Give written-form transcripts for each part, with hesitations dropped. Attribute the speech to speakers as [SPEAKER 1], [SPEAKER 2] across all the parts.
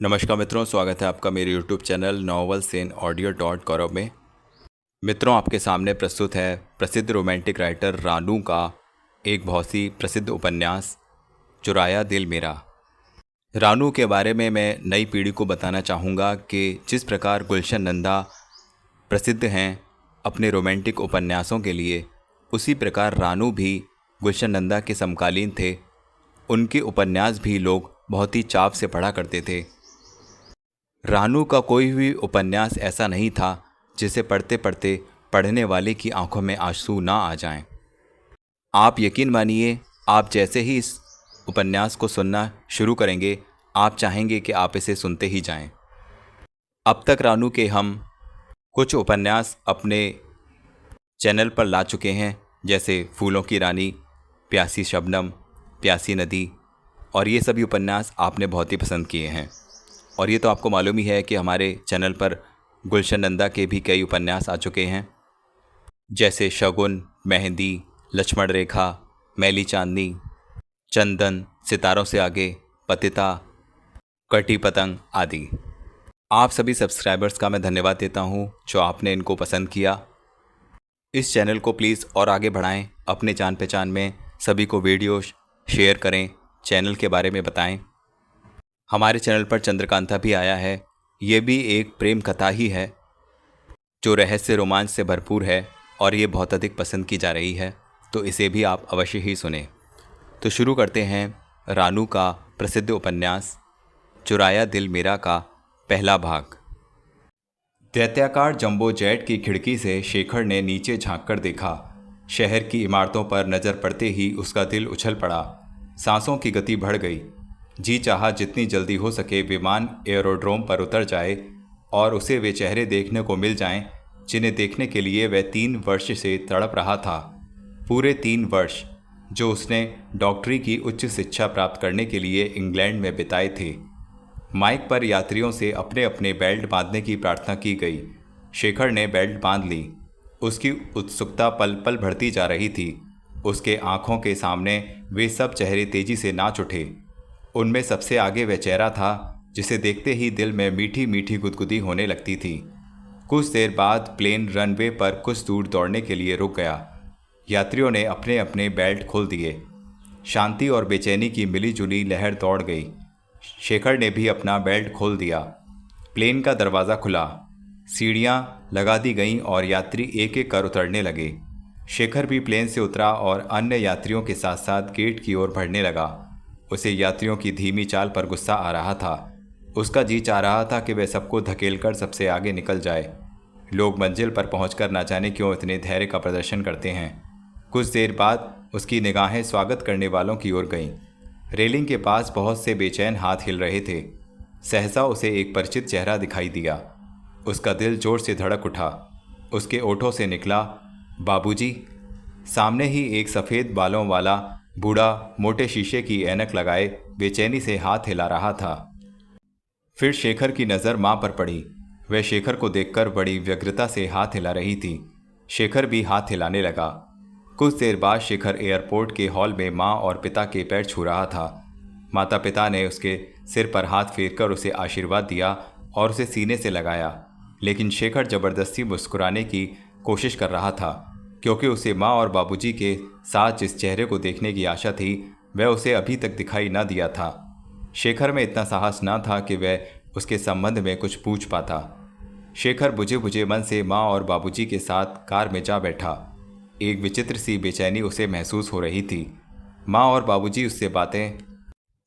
[SPEAKER 1] नमस्कार मित्रों, स्वागत है आपका मेरे YouTube channel novels in audio dot Gaurav में। मित्रों, आपके सामने प्रस्तुत है प्रसिद्ध रोमांटिक राइटर रानू का एक बहुत ही प्रसिद्ध उपन्यास चुराया दिल मेरा। रानू के बारे में मैं नई पीढ़ी को बताना चाहूँगा कि जिस प्रकार गुलशन नंदा प्रसिद्ध हैं अपने रोमांटिक उपन्यासों के लिए, उसी प्रकार रानू भी गुलशन नंदा के समकालीन थे। उनके उपन्यास भी लोग बहुत ही चाव से पढ़ा करते थे। रानू का कोई भी उपन्यास ऐसा नहीं था जिसे पढ़ते पढ़ते पढ़ने वाले की आंखों में आंसू ना आ जाएं। आप यकीन मानिए, आप जैसे ही इस उपन्यास को सुनना शुरू करेंगे, आप चाहेंगे कि आप इसे सुनते ही जाएं। अब तक रानू के हम कुछ उपन्यास अपने चैनल पर ला चुके हैं, जैसे फूलों की रानी, प्यासी शबनम, प्यासी नदी, और ये सभी उपन्यास आपने बहुत ही पसंद किए हैं। और ये तो आपको मालूम ही है कि हमारे चैनल पर गुलशन नंदा के भी कई उपन्यास आ चुके हैं, जैसे शगुन, मेहंदी, लक्ष्मण रेखा, मैली चांदनी, चंदन, सितारों से आगे, पतिता, कटी पतंग आदि। आप सभी सब्सक्राइबर्स का मैं धन्यवाद देता हूँ जो आपने इनको पसंद किया। इस चैनल को प्लीज़ और आगे बढ़ाएं। अपने जान पहचान में सभी को वीडियो शेयर करें, चैनल के बारे में बताएं। हमारे चैनल पर चंद्रकांता भी आया है। ये भी एक प्रेम कथा ही है जो रहस्य रोमांच से भरपूर है और ये बहुत अधिक पसंद की जा रही है, तो इसे भी आप अवश्य ही सुने। तो शुरू करते हैं रानू का प्रसिद्ध उपन्यास चुराया दिल मेरा का पहला भाग। दैत्याकार जंबो जेट की खिड़की से शेखर ने नीचे झांककर देखा। शहर की इमारतों पर नज़र पड़ते ही उसका दिल उछल पड़ा। सांसों की गति बढ़ गई। जी चाहा जितनी जल्दी हो सके विमान एयरोड्रोम पर उतर जाए और उसे वे चेहरे देखने को मिल जाएं जिन्हें देखने के लिए वह 3 वर्ष से तड़प रहा था। पूरे 3 वर्ष जो उसने डॉक्टरी की उच्च शिक्षा प्राप्त करने के लिए इंग्लैंड में बिताए थे। माइक पर यात्रियों से अपने अपने बेल्ट बांधने की प्रार्थना की गई। शेखर ने बेल्ट बांध ली। उसकी उत्सुकता पल पल बढ़ती जा रही थी। उसके आंखों के सामने वे सब चेहरे तेजी से नाच उठे। उनमें सबसे आगे वह चेहरा था जिसे देखते ही दिल में मीठी मीठी गुदगुदी होने लगती थी। कुछ देर बाद प्लेन रनवे पर कुछ दूर दौड़ने के लिए रुक गया। यात्रियों ने अपने अपने बेल्ट खोल दिए। शांति और बेचैनी की मिलीजुली लहर दौड़ गई। शेखर ने भी अपना बेल्ट खोल दिया। प्लेन का दरवाज़ा खुला, सीढ़ियाँ लगा दी गईं और यात्री एक एक कर उतरने लगे। शेखर भी प्लेन से उतरा और अन्य यात्रियों के साथ साथ गेट की ओर बढ़ने लगा। उसे यात्रियों की धीमी चाल पर गुस्सा आ रहा था। उसका जी चाह रहा था कि वह सबको धकेलकर सबसे आगे निकल जाए। लोग मंजिल पर पहुंचकर ना जाने क्यों इतने धैर्य का प्रदर्शन करते हैं। कुछ देर बाद उसकी निगाहें स्वागत करने वालों की ओर गईं। रेलिंग के पास बहुत से बेचैन हाथ हिल रहे थे। सहसा उसे एक परिचित चेहरा दिखाई दिया। उसका दिल जोर से धड़क उठा। उसके ओठों से निकला, बाबूजी। सामने ही एक सफ़ेद बालों वाला बूढ़ा मोटे शीशे की ऐनक लगाए बेचैनी से हाथ हिला रहा था। फिर शेखर की नज़र माँ पर पड़ी। वह शेखर को देखकर बड़ी व्यग्रता से हाथ हिला रही थी। शेखर भी हाथ हिलाने लगा। कुछ देर बाद शेखर एयरपोर्ट के हॉल में माँ और पिता के पैर छू रहा था। माता पिता ने उसके सिर पर हाथ फेरकर उसे आशीर्वाद दिया और उसे सीने से लगाया, लेकिन शेखर ज़बरदस्ती मुस्कुराने की कोशिश कर रहा था, क्योंकि उसे माँ और बाबूजी के साथ जिस चेहरे को देखने की आशा थी वह उसे अभी तक दिखाई न दिया था। शेखर में इतना साहस न था कि वह उसके संबंध में कुछ पूछ पाता। शेखर बुझे बुझे मन से माँ और बाबूजी के साथ कार में जा बैठा। एक विचित्र सी बेचैनी उसे महसूस हो रही थी। माँ और बाबूजी उससे बातें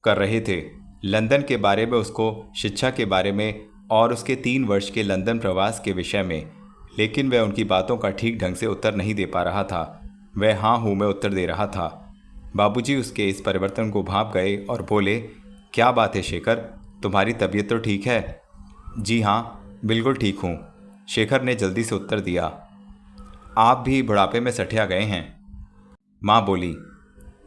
[SPEAKER 1] कर रहे थे, लंदन के बारे में, उसको शिक्षा के बारे में और उसके 3 वर्ष के लंदन प्रवास के विषय में, लेकिन वह उनकी बातों का ठीक ढंग से उत्तर नहीं दे पा रहा था। वह हाँ हूँ में उत्तर दे रहा था। बाबूजी उसके इस परिवर्तन को भांप गए और बोले, क्या बात है शेखर, तुम्हारी तबीयत तो ठीक है? जी हाँ, बिल्कुल ठीक हूँ, शेखर ने जल्दी से उत्तर दिया। आप भी बुढ़ापे में सठिया गए हैं, माँ बोली।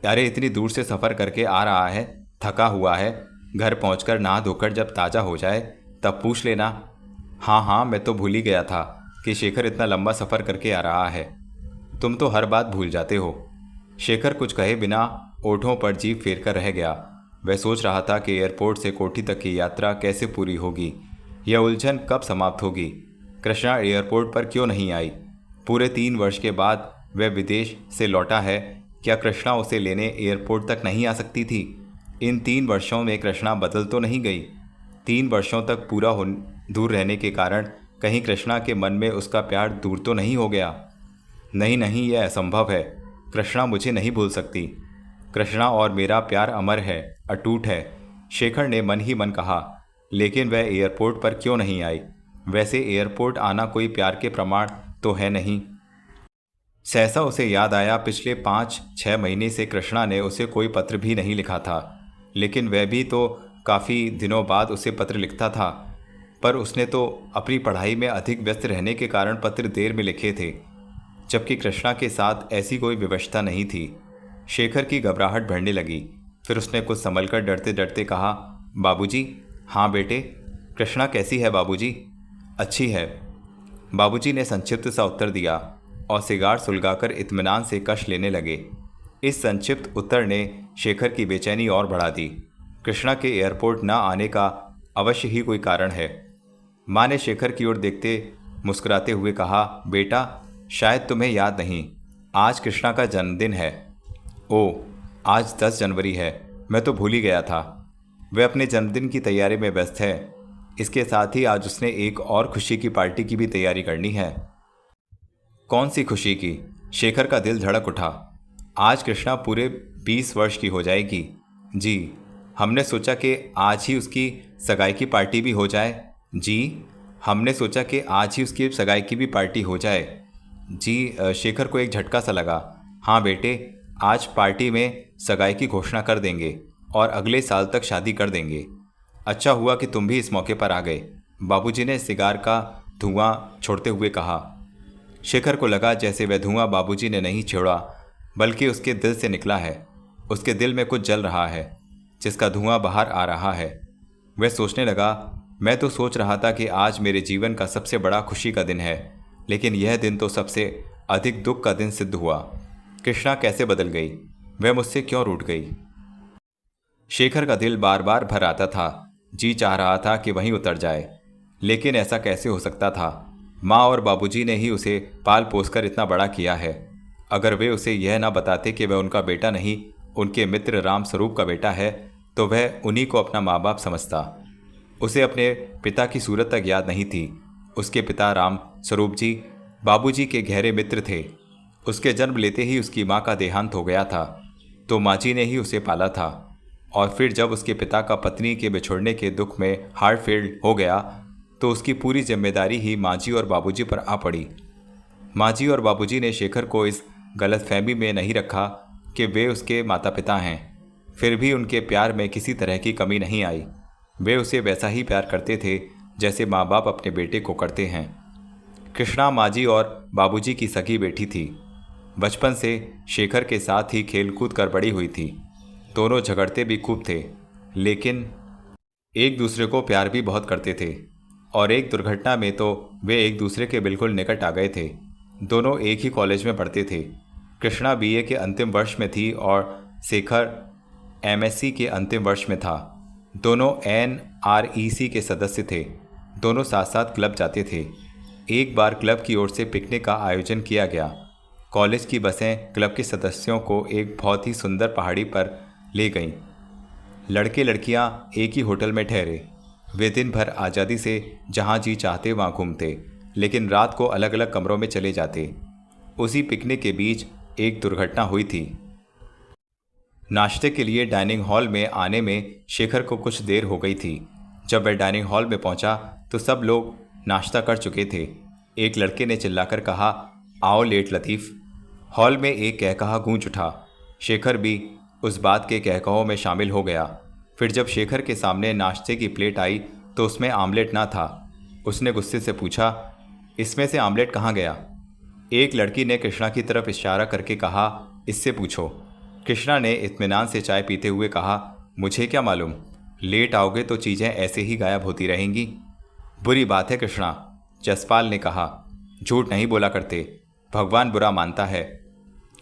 [SPEAKER 1] अरे इतनी दूर से सफ़र करके आ रहा है, थका हुआ है। घर पहुँचकर नहा धोकर जब ताज़ा हो जाए तब पूछ लेना। हाँ हाँ, मैं तो भूल ही गया था कि शेखर इतना लंबा सफ़र करके आ रहा है। तुम तो हर बात भूल जाते हो। शेखर कुछ कहे बिना ओठों पर जीभ फेर कर रह गया। वह सोच रहा था कि एयरपोर्ट से कोठी तक की यात्रा कैसे पूरी होगी, यह उलझन कब समाप्त होगी। कृष्णा एयरपोर्ट पर क्यों नहीं आई? पूरे 3 वर्ष के बाद वह विदेश से लौटा है, क्या कृष्णा उसे लेने एयरपोर्ट तक नहीं आ सकती थी? इन 3 वर्षों में कृष्णा बदल तो नहीं गई? 3 वर्षों तक पूरा दूर रहने के कारण कहीं कृष्णा के मन में उसका प्यार दूर तो नहीं हो गया? नहीं नहीं, यह असंभव है। कृष्णा मुझे नहीं भूल सकती। कृष्णा और मेरा प्यार अमर है, अटूट है, शेखर ने मन ही मन कहा। लेकिन वह एयरपोर्ट पर क्यों नहीं आई? वैसे एयरपोर्ट आना कोई प्यार के प्रमाण तो है नहीं। सहसा उसे याद आया, पिछले 5-6 महीने से कृष्णा ने उसे कोई पत्र भी नहीं लिखा था। लेकिन वह भी तो काफ़ी दिनों बाद उसे पत्र लिखता था, पर उसने तो अपनी पढ़ाई में अधिक व्यस्त रहने के कारण पत्र देर में लिखे थे, जबकि कृष्णा के साथ ऐसी कोई व्यवस्था नहीं थी। शेखर की घबराहट बढ़ने लगी। फिर उसने कुछ संभलकर डरते डरते कहा, बाबूजी। हाँ बेटे। कृष्णा कैसी है बाबूजी? अच्छी है, बाबूजी ने संक्षिप्त सा उत्तर दिया और सिगार सुलगाकर इत्मीनान से कश लेने लगे। इस संक्षिप्त उत्तर ने शेखर की बेचैनी और बढ़ा दी। कृष्णा के एयरपोर्ट न आने का अवश्य ही कोई कारण है। माँ ने शेखर की ओर देखते मुस्कुराते हुए कहा, बेटा शायद तुम्हें याद नहीं, आज कृष्णा का जन्मदिन है। ओह, आज 10 जनवरी है, मैं तो भूल ही गया था। वह अपने जन्मदिन की तैयारी में व्यस्त है। इसके साथ ही आज उसने एक और खुशी की पार्टी की भी तैयारी करनी है। कौन सी खुशी की? शेखर का दिल धड़क उठा। आज कृष्णा पूरे 20 वर्ष की हो जाएगी। जी, हमने सोचा कि आज ही उसकी सगाई की पार्टी भी हो जाए। जी, हमने सोचा कि आज ही उसकी सगाई की भी पार्टी हो जाए। जी, शेखर को एक झटका सा लगा। हाँ बेटे, आज पार्टी में सगाई की घोषणा कर देंगे और अगले साल तक शादी कर देंगे। अच्छा हुआ कि तुम भी इस मौके पर आ गए, बाबूजी ने सिगार का धुआं छोड़ते हुए कहा। शेखर को लगा जैसे वह धुआं बाबूजी ने नहीं छोड़ा, बल्कि उसके दिल से निकला है। उसके दिल में कुछ जल रहा है, जिसका धुआं बाहर आ रहा है। वह सोचने लगा, मैं तो सोच रहा था कि आज मेरे जीवन का सबसे बड़ा खुशी का दिन है, लेकिन यह दिन तो सबसे अधिक दुख का दिन सिद्ध हुआ। कृष्णा कैसे बदल गई? वह मुझसे क्यों रूठ गई? शेखर का दिल बार बार भर आता था। जी चाह रहा था कि वहीं उतर जाए, लेकिन ऐसा कैसे हो सकता था? माँ और बाबूजी ने ही उसे पाल पोसकर इतना बड़ा किया है। अगर वे उसे यह ना बताते कि वह उनका बेटा नहीं, उनके मित्र राम स्वरूप का बेटा है, तो वह उन्हीं को अपना माँ बाप समझता। उसे अपने पिता की सूरत तक याद नहीं थी। उसके पिता राम स्वरूप जी बाबूजी के गहरे मित्र थे। उसके जन्म लेते ही उसकी माँ का देहांत हो गया था, तो माँ जी ने ही उसे पाला था। और फिर जब उसके पिता का पत्नी के बिछुड़ने के दुख में हार्ट फेल हो गया, तो उसकी पूरी जिम्मेदारी ही माँ जी और बाबूजी पर आ पड़ी। माँ जी और बाबूजी ने शेखर को इस गलतफहमी में नहीं रखा कि वे उसके माता पिता हैं। फिर भी उनके प्यार में किसी तरह की कमी नहीं आई। वे उसे वैसा ही प्यार करते थे जैसे माँ बाप अपने बेटे को करते हैं। कृष्णा माँ जी और बाबूजी की सगी बेटी थी। बचपन से शेखर के साथ ही खेलकूद कर बड़ी हुई थी। दोनों झगड़ते भी खूब थे, लेकिन एक दूसरे को प्यार भी बहुत करते थे। और एक दुर्घटना में तो वे एक दूसरे के बिल्कुल निकट आ गए थे। दोनों एक ही कॉलेज में पढ़ते थे। कृष्णा बीए के अंतिम वर्ष में थी और शेखर एमएससी के अंतिम वर्ष में था। दोनों एनआरईसी के सदस्य थे। दोनों साथ साथ क्लब जाते थे। एक बार क्लब की ओर से पिकनिक का आयोजन किया गया। कॉलेज की बसें क्लब के सदस्यों को एक बहुत ही सुंदर पहाड़ी पर ले गईं। लड़के लड़कियां एक ही होटल में ठहरे। वे दिन भर आज़ादी से जहां जी चाहते वहां घूमते, लेकिन रात को अलग अलग कमरों में चले जाते। उसी पिकनिक के बीच एक दुर्घटना हुई थी। नाश्ते के लिए डाइनिंग हॉल में आने में शेखर को कुछ देर हो गई थी। जब वह डाइनिंग हॉल में पहुंचा तो सब लोग नाश्ता कर चुके थे। एक लड़के ने चिल्लाकर कहा, आओ लेट लतीफ़। हॉल में एक कहकहा गूंज उठा। शेखर भी उस बात के कहकहों में शामिल हो गया। फिर जब शेखर के सामने नाश्ते की प्लेट आई तो उसमें आमलेट ना था। उसने गुस्से से पूछा, इसमें से आमलेट कहाँ गया? एक लड़की ने कृष्णा की तरफ इशारा करके कहा, इससे पूछो। कृष्णा ने इत्मीनान से चाय पीते हुए कहा, मुझे क्या मालूम, लेट आओगे तो चीज़ें ऐसे ही गायब होती रहेंगी। बुरी बात है कृष्णा, जसपाल ने कहा। झूठ नहीं बोला करते, भगवान बुरा मानता है।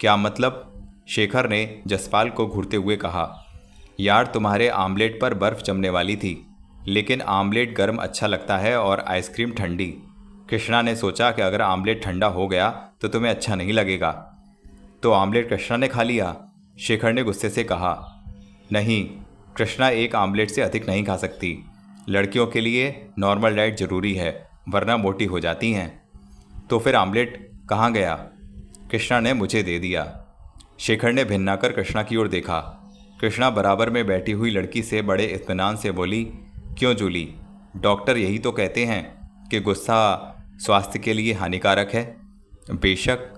[SPEAKER 1] क्या मतलब? शेखर ने जसपाल को घूरते हुए कहा। यार तुम्हारे आमलेट पर बर्फ़ जमने वाली थी, लेकिन आमलेट गर्म अच्छा लगता है और आइसक्रीम ठंडी। कृष्णा ने सोचा कि अगर आमलेट ठंडा हो गया तो तुम्हें अच्छा नहीं लगेगा। तो आमलेट कृष्णा ने खा लिया? शेखर ने गुस्से से कहा। नहीं, कृष्णा एक आमलेट से अधिक नहीं खा सकती। लड़कियों के लिए नॉर्मल डाइट ज़रूरी है, वरना मोटी हो जाती हैं। तो फिर आमलेट कहाँ गया? कृष्णा ने मुझे दे दिया। शेखर ने भिन्नाकर कृष्णा की ओर देखा। कृष्णा बराबर में बैठी हुई लड़की से बड़े इत्मीनान से बोली, क्यों जूली, डॉक्टर यही तो कहते हैं कि गुस्सा स्वास्थ्य के लिए हानिकारक है। बेशक।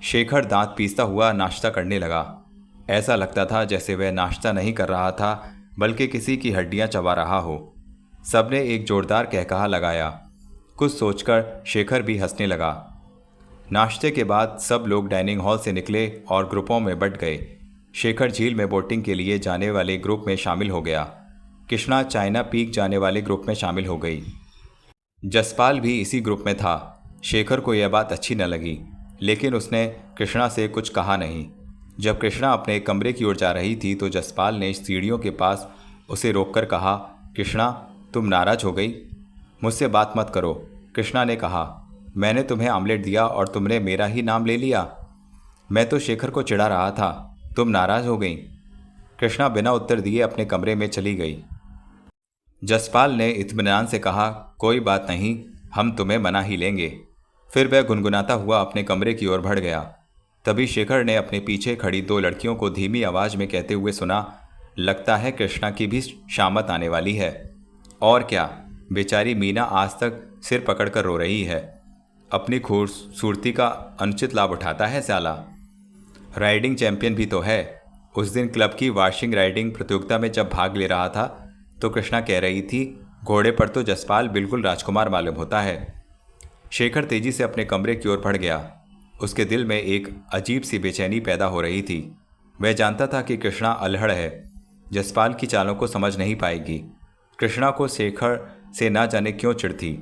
[SPEAKER 1] शेखर दांत पीसता हुआ नाश्ता करने लगा। ऐसा लगता था जैसे वह नाश्ता नहीं कर रहा था, बल्कि किसी की हड्डियां चबा रहा हो। सबने एक जोरदार कहकहा लगाया। कुछ सोचकर शेखर भी हंसने लगा। नाश्ते के बाद सब लोग डाइनिंग हॉल से निकले और ग्रुपों में बंट गए। शेखर झील में बोटिंग के लिए जाने वाले ग्रुप में शामिल हो गया। कृष्णा चाइना पीक जाने वाले ग्रुप में शामिल हो गई। जसपाल भी इसी ग्रुप में था। शेखर को यह बात अच्छी न लगी, लेकिन उसने कृष्णा से कुछ कहा नहीं। जब कृष्णा अपने कमरे की ओर जा रही थी तो जसपाल ने सीढ़ियों के पास उसे रोककर कहा, कृष्णा, तुम नाराज हो गई? मुझसे बात मत करो, कृष्णा ने कहा। मैंने तुम्हें आमलेट दिया और तुमने मेरा ही नाम ले लिया। मैं तो शेखर को चिढ़ा रहा था, तुम नाराज हो गई। कृष्णा बिना उत्तर दिए अपने कमरे में चली गई। जसपाल ने इत्मीनान से कहा, कोई बात नहीं, हम तुम्हें मना ही लेंगे। फिर वह गुनगुनाता हुआ अपने कमरे की ओर बढ़ गया। तभी शेखर ने अपने पीछे खड़ी दो लड़कियों को धीमी आवाज में कहते हुए सुना, लगता है कृष्णा की भी शामत आने वाली है। और क्या, बेचारी मीना आज तक सिर पकड़कर रो रही है। अपनी खूबसूरती का अनुचित लाभ उठाता है साला। राइडिंग चैंपियन भी तो है। उस दिन क्लब की वार्षिक राइडिंग प्रतियोगिता में जब भाग ले रहा था तो कृष्णा कह रही थी, घोड़े पर तो जसपाल बिल्कुल राजकुमार मालूम होता है। शेखर तेजी से अपने कमरे की ओर बढ़ गया। उसके दिल में एक अजीब सी बेचैनी पैदा हो रही थी। वह जानता था कि कृष्णा अल्हड़ है, जसपाल की चालों को समझ नहीं पाएगी। कृष्णा को शेखर से ना जाने क्यों चिढ़ थी।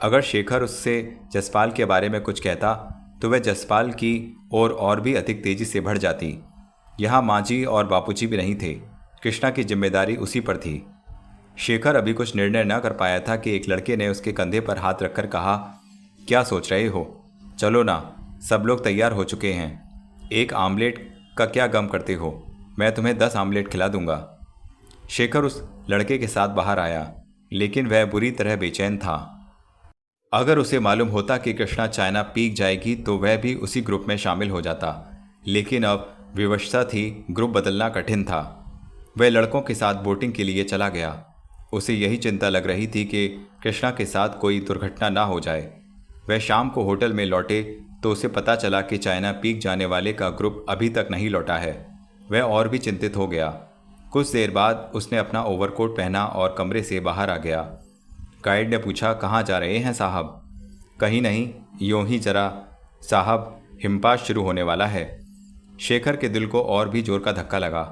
[SPEAKER 1] अगर शेखर उससे जसपाल के बारे में कुछ कहता तो वह जसपाल की ओर और भी अधिक तेजी से बढ़ जाती। यहाँ मांझी और बापूजी भी नहीं थे। कृष्णा की जिम्मेदारी उसी पर थी। शेखर अभी कुछ निर्णय न कर पाया था कि एक लड़के ने उसके कंधे पर हाथ रखकर कहा, क्या सोच रहे हो? चलो ना, सब लोग तैयार हो चुके हैं। एक आमलेट का क्या गम करते हो? मैं तुम्हें 10 आमलेट खिला दूंगा। शेखर उस लड़के के साथ बाहर आया, लेकिन वह बुरी तरह बेचैन था। अगर उसे मालूम होता कि कृष्णा चाइना पीक जाएगी तो वह भी उसी ग्रुप में शामिल हो जाता, लेकिन अब विवशता थी, ग्रुप बदलना कठिन था। वह लड़कों के साथ बोटिंग के लिए चला गया। उसे यही चिंता लग रही थी कि कृष्णा के साथ कोई दुर्घटना ना हो जाए। वह शाम को होटल में लौटे तो उसे पता चला कि चाइना पीक जाने वाले का ग्रुप अभी तक नहीं लौटा है। वह और भी चिंतित हो गया। कुछ देर बाद उसने अपना ओवरकोट पहना और कमरे से बाहर आ गया। गाइड ने पूछा, कहाँ जा रहे हैं साहब? कहीं नहीं, यूं ही जरा साहब, हिमपात शुरू होने वाला है। शेखर के दिल को और भी जोर का धक्का लगा।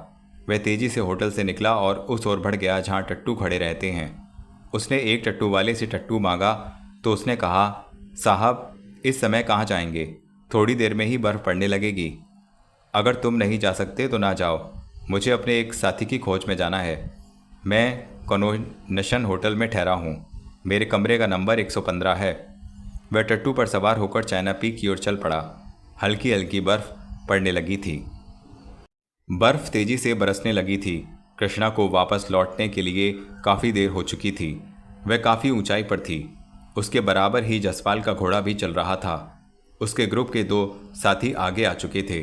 [SPEAKER 1] वह तेजी से होटल से निकला और उस ओर बढ़ गया जहाँ टट्टू खड़े रहते हैं। उसने एक टट्टू वाले से टट्टू मांगा तो उसने कहा, साहब, इस समय कहाँ जाएंगे? थोड़ी देर में ही बर्फ़ पड़ने लगेगी। अगर तुम नहीं जा सकते तो ना जाओ, मुझे अपने एक साथी की खोज में जाना है। मैं कॉनोनेशन होटल में ठहरा हूँ। मेरे कमरे का नंबर 115 है। वह टट्टू पर सवार होकर चाइना पीक की ओर चल पड़ा। हल्की हल्की बर्फ़ पड़ने लगी थी। बर्फ़ तेजी से बरसने लगी थी। कृष्णा को वापस लौटने के लिए काफ़ी देर हो चुकी थी। वह काफ़ी ऊंचाई पर थी। उसके बराबर ही जसपाल का घोड़ा भी चल रहा था। उसके ग्रुप के 2 साथी आगे आ चुके थे।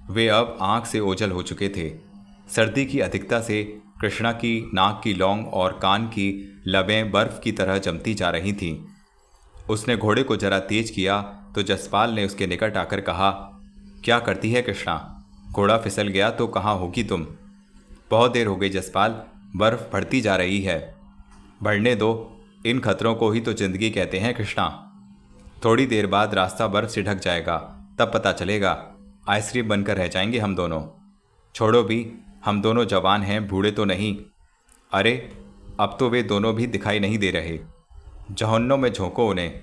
[SPEAKER 1] वे अब आंख से ओझल हो चुके थे। सर्दी की अधिकता से कृष्णा की नाक की लौंग और कान की लबें बर्फ़ की तरह जमती जा रही थीं। उसने घोड़े को जरा तेज किया तो जसपाल ने उसके निकट आकर कहा, क्या करती है कृष्णा? घोड़ा फिसल गया तो कहाँ होगी तुम? बहुत देर हो गई जसपाल, बर्फ़ बढ़ती जा रही है। बढ़ने दो, इन खतरों को ही तो जिंदगी कहते हैं कृष्णा। थोड़ी देर बाद रास्ता बर्फ़ से ढक जाएगा, तब पता चलेगा। आइसक्रीम बनकर रह जाएंगे हम दोनों। छोड़ो भी, हम दोनों जवान हैं, बूढ़े तो नहीं। अरे, अब तो वे दोनों भी दिखाई नहीं दे रहे। जहन्नुम में झोंको उन्हें।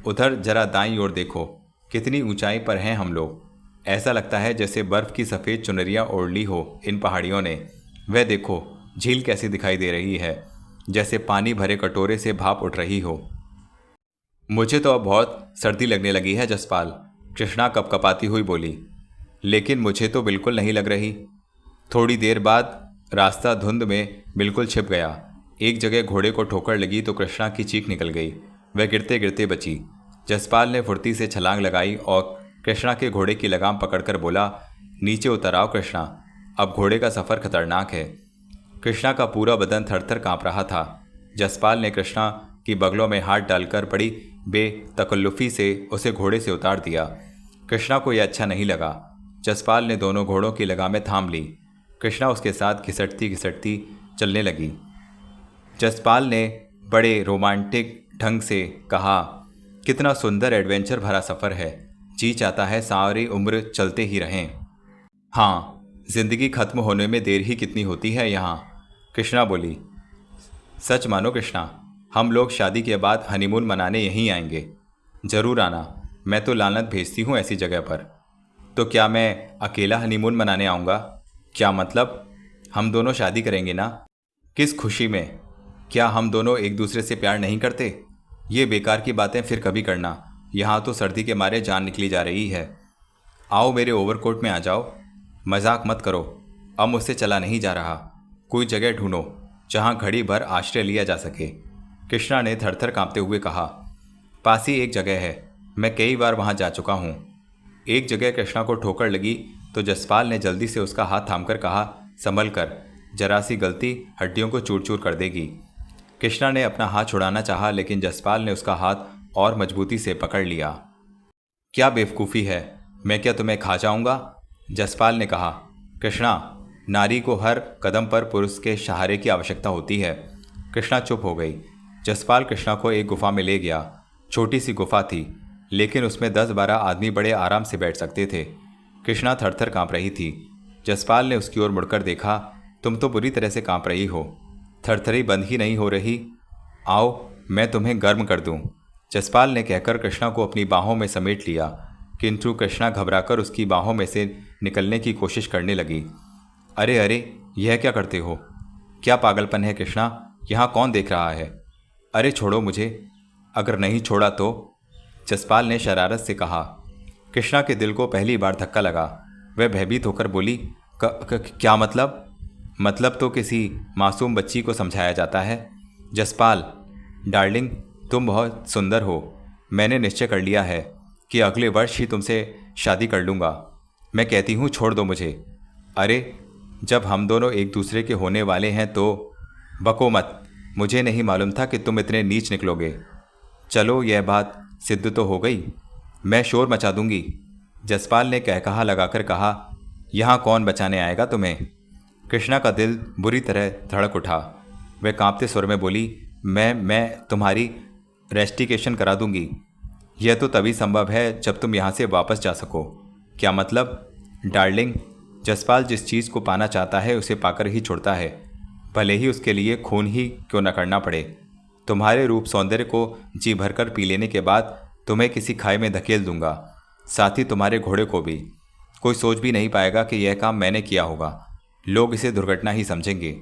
[SPEAKER 1] उधर जरा दाईं ओर देखो, कितनी ऊंचाई पर हैं हम लोग। ऐसा लगता है जैसे बर्फ़ की सफ़ेद चुनरियाँ ओढ़ ली हो इन पहाड़ियों ने। वह देखो, झील कैसी दिखाई दे रही है, जैसे पानी भरे कटोरे से भाप उठ रही हो। मुझे तो अब बहुत सर्दी लगने लगी है जसपाल, कृष्णा कपकपाती हुई बोली। लेकिन मुझे तो बिल्कुल नहीं लग रही। थोड़ी देर बाद रास्ता धुंध में बिल्कुल छिप गया। एक जगह घोड़े को ठोकर लगी तो कृष्णा की चीख निकल गई। वह गिरते गिरते बची। जसपाल ने फुर्ती से छलांग लगाई और कृष्णा के घोड़े की लगाम पकड़कर बोला, नीचे उतर आओ कृष्णा, अब घोड़े का सफ़र खतरनाक है। कृष्णा का पूरा बदन थरथर काँप रहा था। जसपाल ने कृष्णा की बगलों में हाथ डालकर बड़ी बेतकल्लुफ़ी से उसे घोड़े से उतार दिया। कृष्णा को यह अच्छा नहीं लगा। जसपाल ने दोनों घोड़ों की लगामें थाम ली। कृष्णा उसके साथ घिसटती घिसटती चलने लगी। जसपाल ने बड़े रोमांटिक ढंग से कहा, कितना सुंदर एडवेंचर भरा सफ़र है, जी चाहता है सारी उम्र चलते ही रहें। हाँ, जिंदगी खत्म होने में देर ही कितनी होती है यहाँ, कृष्णा बोली। सच मानो कृष्णा, हम लोग शादी के बाद हनीमून मनाने यहीं आएंगे। ज़रूर आना, मैं तो लानत भेजती हूँ ऐसी जगह पर। तो क्या मैं अकेला हनीमून मनाने आऊँगा? क्या मतलब? हम दोनों शादी करेंगे ना? किस खुशी में? क्या हम दोनों एक दूसरे से प्यार नहीं करते? ये बेकार की बातें फिर कभी करना, यहाँ तो सर्दी के मारे जान निकली जा रही है। आओ मेरे ओवरकोट में आ जाओ। मजाक मत करो, अब मुझसे चला नहीं जा रहा। कोई जगह ढूंढो जहाँ घड़ी भर आश्रय लिया जा सके, कृष्णा ने थरथर कांपते हुए कहा। पास ही एक जगह है, मैं कई बार वहाँ जा चुका हूँ। एक जगह कृष्णा को ठोकर लगी तो जसपाल ने जल्दी से उसका हाथ थामकर कहा, संभल कर, जरा सी गलती हड्डियों को चूर चूर कर देगी। कृष्णा ने अपना हाथ छुड़ाना चाहा, लेकिन जसपाल ने उसका हाथ और मजबूती से पकड़ लिया। क्या बेवकूफ़ी है, मैं क्या तुम्हें खा जाऊंगा? जसपाल ने कहा। कृष्णा, नारी को हर कदम पर पुरुष के सहारे की आवश्यकता होती है। कृष्णा चुप हो गई। जसपाल कृष्णा को एक गुफा में ले गया। छोटी सी गुफा थी, लेकिन उसमें 10-12 आदमी बड़े आराम से बैठ सकते थे। कृष्णा थरथर काँप रही थी। जसपाल ने उसकी ओर मुड़कर देखा। तुम तो बुरी तरह से काँप रही हो, थरथरी बंद ही नहीं हो रही। आओ मैं तुम्हें गर्म कर दूं। जसपाल ने कहकर कृष्णा को अपनी बाहों में समेट लिया, किंतु कृष्णा घबराकर उसकी बाहों में से निकलने की कोशिश करने लगी। अरे अरे, यह क्या करते हो? क्या पागलपन है कृष्णा, यहाँ कौन देख रहा है? अरे छोड़ो मुझे, अगर नहीं छोड़ा तो, जसपाल ने शरारत से कहा। कृष्णा के दिल को पहली बार धक्का लगा। वह भयभीत होकर बोली, क्या मतलब? मतलब तो किसी मासूम बच्ची को समझाया जाता है। जसपाल डार्लिंग, तुम बहुत सुंदर हो। मैंने निश्चय कर लिया है कि अगले वर्ष ही तुमसे शादी कर लूँगा। मैं कहती हूँ छोड़ दो मुझे। अरे जब हम दोनों एक दूसरे के होने वाले हैं तो बको मत। मुझे नहीं मालूम था कि तुम इतने नीच निकलोगे। चलो यह बात सिद्ध तो हो गई, मैं शोर मचा दूंगी। जसपाल ने कहकहा लगाकर कहा, यहाँ कौन बचाने आएगा तुम्हें? कृष्णा का दिल बुरी तरह धड़क उठा। वह कांपते स्वर में बोली, मैं तुम्हारी रेस्टिकेशन करा दूंगी। यह तो तभी संभव है जब तुम यहाँ से वापस जा सको। क्या मतलब? डार्लिंग, जसपाल जिस चीज़ को पाना चाहता है उसे पाकर ही छोड़ता है, भले ही उसके लिए खून ही क्यों न करना पड़े। तुम्हारे रूप सौंदर्य को जी भरकर पी लेने के बाद तुम्हें किसी खाई में धकेल दूंगा, साथ ही तुम्हारे घोड़े को भी। कोई सोच भी नहीं पाएगा कि यह काम मैंने किया होगा। लोग इसे दुर्घटना ही समझेंगे।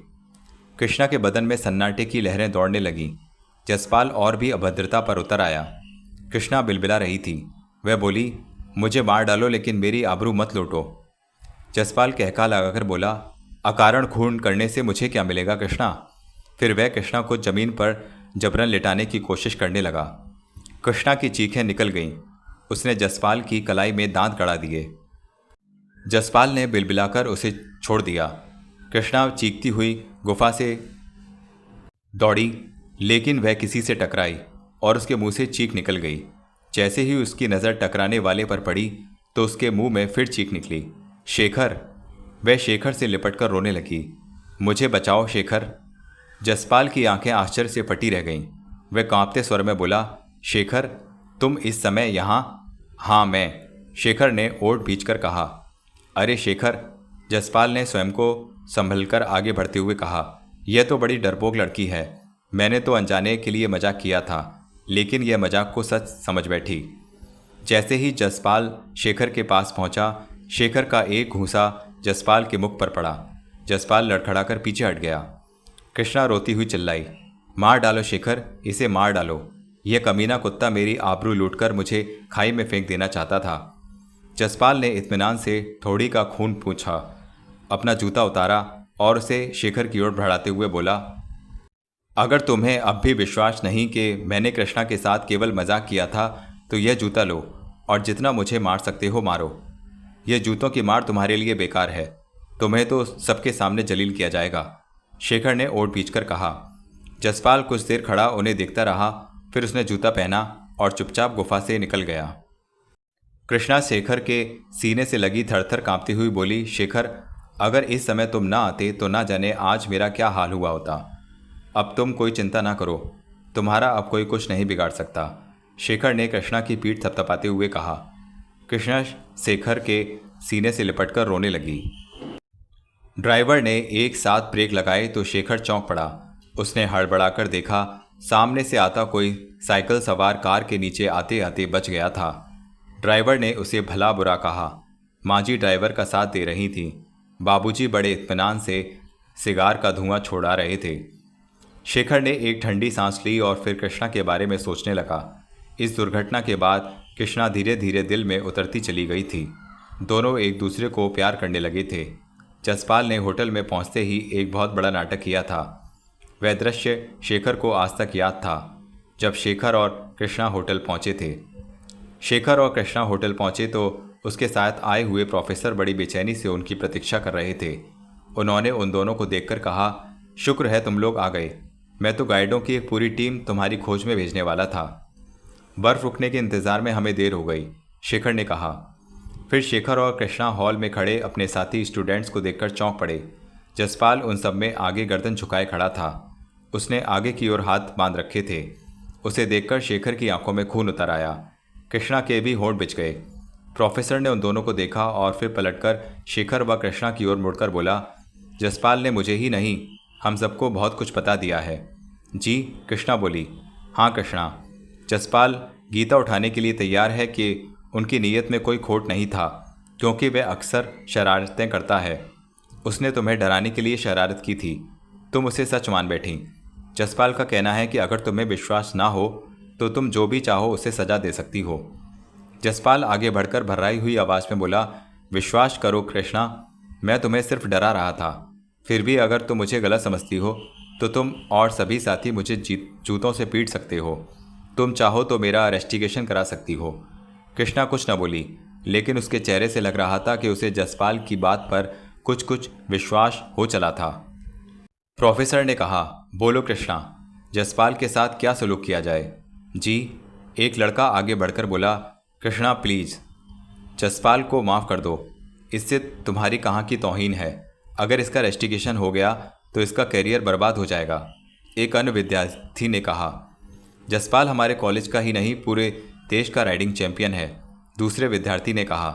[SPEAKER 1] कृष्णा के बदन में सन्नाटे की लहरें दौड़ने लगीं। जसपाल और भी अभद्रता पर उतर आया। कृष्णा बिलबिला रही थी। वह बोली, मुझे मार डालो लेकिन मेरी आबरू मत लूटो। जसपाल कहका लगाकर बोला, अकारण खून करने से मुझे क्या मिलेगा कृष्णा? फिर वह कृष्णा को जमीन पर जबरन लिटाने की कोशिश करने लगा। कृष्णा की चीखें निकल गईं। उसने जसपाल की कलाई में दांत गड़ा दिए। जसपाल ने बिलबिलाकर उसे छोड़ दिया। कृष्णा चीखती हुई गुफा से दौड़ी, लेकिन वह किसी से टकराई और उसके मुंह से चीख निकल गई। जैसे ही उसकी नज़र टकराने वाले पर पड़ी तो उसके मुंह में फिर चीख निकली, शेखर! वह शेखर से लिपटकर रोने लगी। मुझे बचाओ शेखर! जसपाल की आंखें आश्चर्य से फटी रह गईं। वह कांपते स्वर में बोला, शेखर, तुम इस समय यहाँ? हाँ मैं, शेखर ने ओठ भींचकर कहा। अरे शेखर! जसपाल ने स्वयं को संभलकर आगे बढ़ते हुए कहा, यह तो बड़ी डरपोक लड़की है। मैंने तो अनजाने के लिए मजाक किया था, लेकिन यह मजाक को सच समझ बैठी। जैसे ही जसपाल शेखर के पास पहुंचा, शेखर का एक घूंसा जसपाल के मुख पर पड़ा। जसपाल लड़खड़ाकर पीछे हट गया। कृष्णा रोती हुई चिल्लाई, मार डालो शेखर, इसे मार डालो। यह कमीना कुत्ता मेरी आबरू लूटकर मुझे खाई में फेंक देना चाहता था। जसपाल ने इत्मीनान से थोड़ी का खून पूछा, अपना जूता उतारा और उसे शेखर की ओर बढ़ाते हुए बोला, अगर तुम्हें अब भी विश्वास नहीं कि मैंने कृष्णा के साथ केवल मजाक किया था तो यह जूता लो और जितना मुझे मार सकते हो मारो। यह जूतों की मार तुम्हारे लिए बेकार है, तुम्हें तो सबके सामने जलील किया जाएगा, शेखर ने ओट पींचकर कहा। जसपाल कुछ देर खड़ा उन्हें देखता रहा, फिर उसने जूता पहना और चुपचाप गुफा से निकल गया। कृष्णा शेखर के सीने से लगी थरथर कांपती हुई बोली, शेखर, अगर इस समय तुम ना आते तो ना जाने आज मेरा क्या हाल हुआ होता। अब तुम कोई चिंता ना करो, तुम्हारा अब कोई कुछ नहीं बिगाड़ सकता, शेखर ने कृष्णा की पीठ थपथपाते हुए कहा। कृष्णा शेखर के सीने से लिपटकर रोने लगी। ड्राइवर ने एक साथ ब्रेक लगाए तो शेखर चौंक पड़ा। उसने हड़बड़ाकर देखा, सामने से आता कोई साइकिल सवार कार के नीचे आते आते बच गया था। ड्राइवर ने उसे भला बुरा कहा। माँ जी ड्राइवर का साथ दे रही थी। बाबूजी बड़े इत्मीनान से सिगार का धुआं छोड़ा रहे थे। शेखर ने एक ठंडी सांस ली और फिर कृष्णा के बारे में सोचने लगा। इस दुर्घटना के बाद कृष्णा धीरे धीरे दिल में उतरती चली गई थी। दोनों एक दूसरे को प्यार करने लगे थे। जसपाल ने होटल में पहुंचते ही एक बहुत बड़ा नाटक किया था। वह दृश्य शेखर को आज तक याद था, जब शेखर और कृष्णा होटल पहुंचे थे। शेखर और कृष्णा होटल पहुंचे तो उसके साथ आए हुए प्रोफेसर बड़ी बेचैनी से उनकी प्रतीक्षा कर रहे थे। उन्होंने उन दोनों को देखकर कहा, शुक्र है तुम लोग आ गए, मैं तो गाइडों की एक पूरी टीम तुम्हारी खोज में भेजने वाला था। बर्फ रुकने के इंतजार में हमें देर हो गई, शेखर ने कहा। फिर शेखर और कृष्णा हॉल में खड़े अपने साथी स्टूडेंट्स को देखकर चौंक पड़े। जसपाल उन सब में आगे गर्दन झुकाए खड़ा था। उसने आगे की ओर हाथ बांध रखे थे। उसे देखकर शेखर की आंखों में खून उतर आया। कृष्णा के भी होंठ बिछ गए। प्रोफेसर ने उन दोनों को देखा और फिर पलटकर शेखर व कृष्णा की ओर मुड़कर बोला, जसपाल ने मुझे ही नहीं हम सबको बहुत कुछ बता दिया है। जी, कृष्णा बोली। हाँ कृष्णा। जसपाल गीता उठाने के लिए तैयार है कि उनकी नीयत में कोई खोट नहीं था, क्योंकि वह अक्सर शरारतें करता है। उसने तुम्हें डराने के लिए शरारत की थी, तुम उसे सच मान बैठी। जसपाल का कहना है कि अगर तुम्हें विश्वास ना हो तो तुम जो भी चाहो उसे सजा दे सकती हो। जसपाल आगे बढ़कर भर्राई हुई आवाज़ में बोला, विश्वास करो कृष्णा, मैं तुम्हें सिर्फ डरा रहा था। फिर भी अगर तुम मुझे गलत समझती हो तो तुम और सभी साथी मुझे जूतों से पीट सकते हो। तुम चाहो तो मेरा इन्वेस्टिगेशन करा सकती हो। कृष्णा कुछ न बोली, लेकिन उसके चेहरे से लग रहा था कि उसे जसपाल की बात पर कुछ कुछ विश्वास हो चला था। प्रोफेसर ने कहा, बोलो कृष्णा, जसपाल के साथ क्या सलूक किया जाए। जी, एक लड़का आगे बढ़कर बोला, कृष्णा प्लीज़, जसपाल को माफ़ कर दो, इससे तुम्हारी कहाँ की तौहीन है। अगर इसका इन्वेस्टिगेशन हो गया तो इसका करियर बर्बाद हो जाएगा, एक अन्य विद्यार्थी ने कहा। जसपाल हमारे कॉलेज का ही नहीं पूरे देश का राइडिंग चैंपियन है, दूसरे विद्यार्थी ने कहा।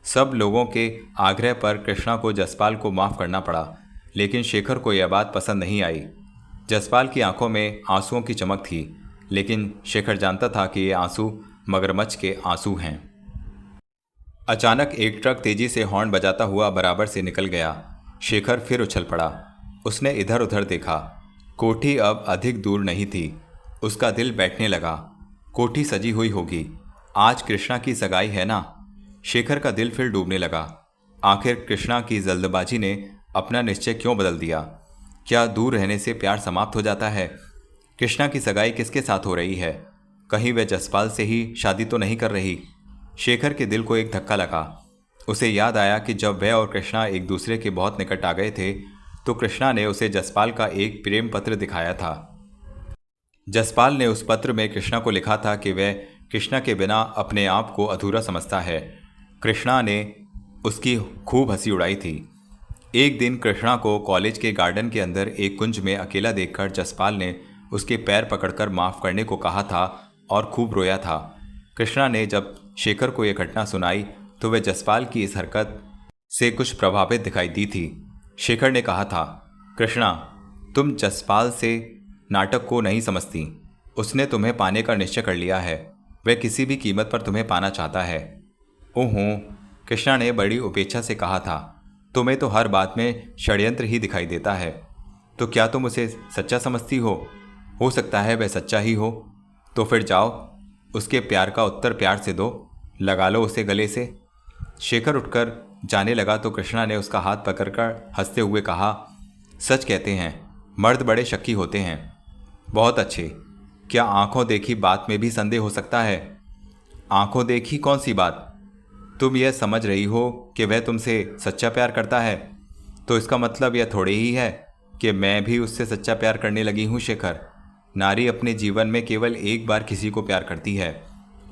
[SPEAKER 1] सब लोगों के आग्रह पर कृष्णा को जसपाल को माफ़ करना पड़ा, लेकिन शेखर को यह बात पसंद नहीं आई। जसपाल की आंखों में आंसुओं की चमक थी, लेकिन शेखर जानता था कि ये आंसू मगरमच्छ के आंसू हैं। अचानक एक ट्रक तेजी से हॉर्न बजाता हुआ बराबर से निकल गया। शेखर फिर उछल पड़ा। उसने इधर उधर देखा। कोठी अब अधिक दूर नहीं थी। उसका दिल बैठने लगा। कोठी सजी हुई होगी, आज कृष्णा की सगाई है ना। शेखर का दिल फिर डूबने लगा। आखिर कृष्णा की जल्दबाजी ने अपना निश्चय क्यों बदल दिया? क्या दूर रहने से प्यार समाप्त हो जाता है? कृष्णा की सगाई किसके साथ हो रही है? कहीं वह जसपाल से ही शादी तो नहीं कर रही? शेखर के दिल को एक धक्का लगा। उसे याद आया कि जब वह और कृष्णा एक दूसरे के बहुत निकट आ गए थे तो कृष्णा ने उसे जसपाल का एक प्रेम पत्र दिखाया था। जसपाल ने उस पत्र में कृष्णा को लिखा था कि वह कृष्णा के बिना अपने आप को अधूरा समझता है। कृष्णा ने उसकी खूब हंसी उड़ाई थी। एक दिन कृष्णा को कॉलेज के गार्डन के अंदर एक कुंज में अकेला देखकर जसपाल ने उसके पैर पकड़कर माफ़ करने को कहा था और खूब रोया था। कृष्णा ने जब शेखर को यह घटना सुनाई तो वह जसपाल की इस हरकत से कुछ प्रभावित दिखाई दी थी। शेखर ने कहा था, कृष्णा, तुम जसपाल से नाटक को नहीं समझती। उसने तुम्हें पाने का निश्चय कर लिया है। वह किसी भी कीमत पर तुम्हें पाना चाहता है। ओहो, कृष्णा ने बड़ी उपेक्षा से कहा था। तुम्हें तो हर बात में षड्यंत्र ही दिखाई देता है। तो क्या तुम उसे सच्चा समझती हो? हो सकता है वह सच्चा ही हो। तो फिर जाओ, उसके प्यार का उत्तर प्यार से दो, लगा लो उसे गले से। शेखर उठकर जाने लगा तो कृष्णा ने उसका हाथ पकड़कर हंसते हुए कहा, सच कहते हैं मर्द बड़े शक्की होते हैं। बहुत अच्छे। क्या आंखों देखी बात में भी संदेह हो सकता है? आंखों देखी कौन सी बात? तुम यह समझ रही हो कि वह तुमसे सच्चा प्यार करता है, तो इसका मतलब यह थोड़ी ही है कि मैं भी उससे सच्चा प्यार करने लगी हूँ। शेखर, नारी अपने जीवन में केवल एक बार किसी को प्यार करती है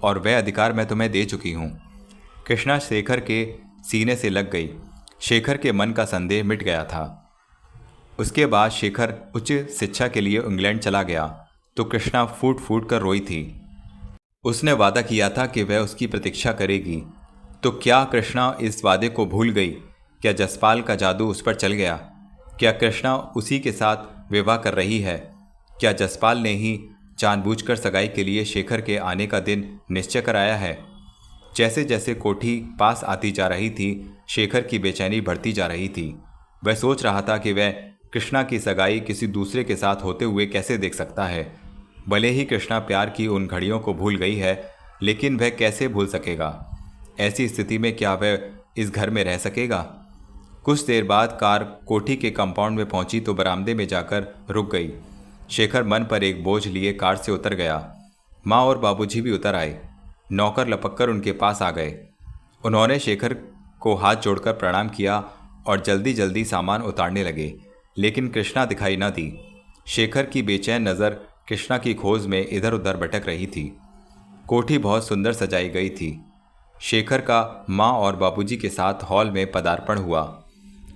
[SPEAKER 1] और वह अधिकार मैं तुम्हें दे चुकी हूँ। कृष्णा शेखर के सीने से लग गई। शेखर के मन का संदेह मिट गया था। उसके बाद शेखर उच्च शिक्षा के लिए इंग्लैंड चला गया तो कृष्णा फूट फूट कर रोई थी। उसने वादा किया था कि वह उसकी प्रतीक्षा करेगी। तो क्या कृष्णा इस वादे को भूल गई? क्या जसपाल का जादू उस पर चल गया? क्या कृष्णा उसी के साथ विवाह कर रही है? क्या जसपाल ने ही जानबूझकर सगाई के लिए शेखर के आने का दिन निश्चय कराया है? जैसे जैसे कोठी पास आती जा रही थी, शेखर की बेचैनी बढ़ती जा रही थी। वह सोच रहा था कि वह कृष्णा की सगाई किसी दूसरे के साथ होते हुए कैसे देख सकता है। भले ही कृष्णा प्यार की उन घड़ियों को भूल गई है, लेकिन वह कैसे भूल सकेगा? ऐसी स्थिति में क्या वह इस घर में रह सकेगा? कुछ देर बाद कार कोठी के कंपाउंड में पहुंची तो बरामदे में जाकर रुक गई। शेखर मन पर एक बोझ लिए कार से उतर गया। माँ और बाबूजी भी उतर आए। नौकर लपककर उनके पास आ गए। उन्होंने शेखर को हाथ जोड़कर प्रणाम किया और जल्दी जल्दी सामान उतारने लगे, लेकिन कृष्णा दिखाई न दी। शेखर की बेचैन नज़र कृष्णा की खोज में इधर उधर भटक रही थी। कोठी बहुत सुंदर सजाई गई थी। शेखर का माँ और बाबूजी के साथ हॉल में पदार्पण हुआ।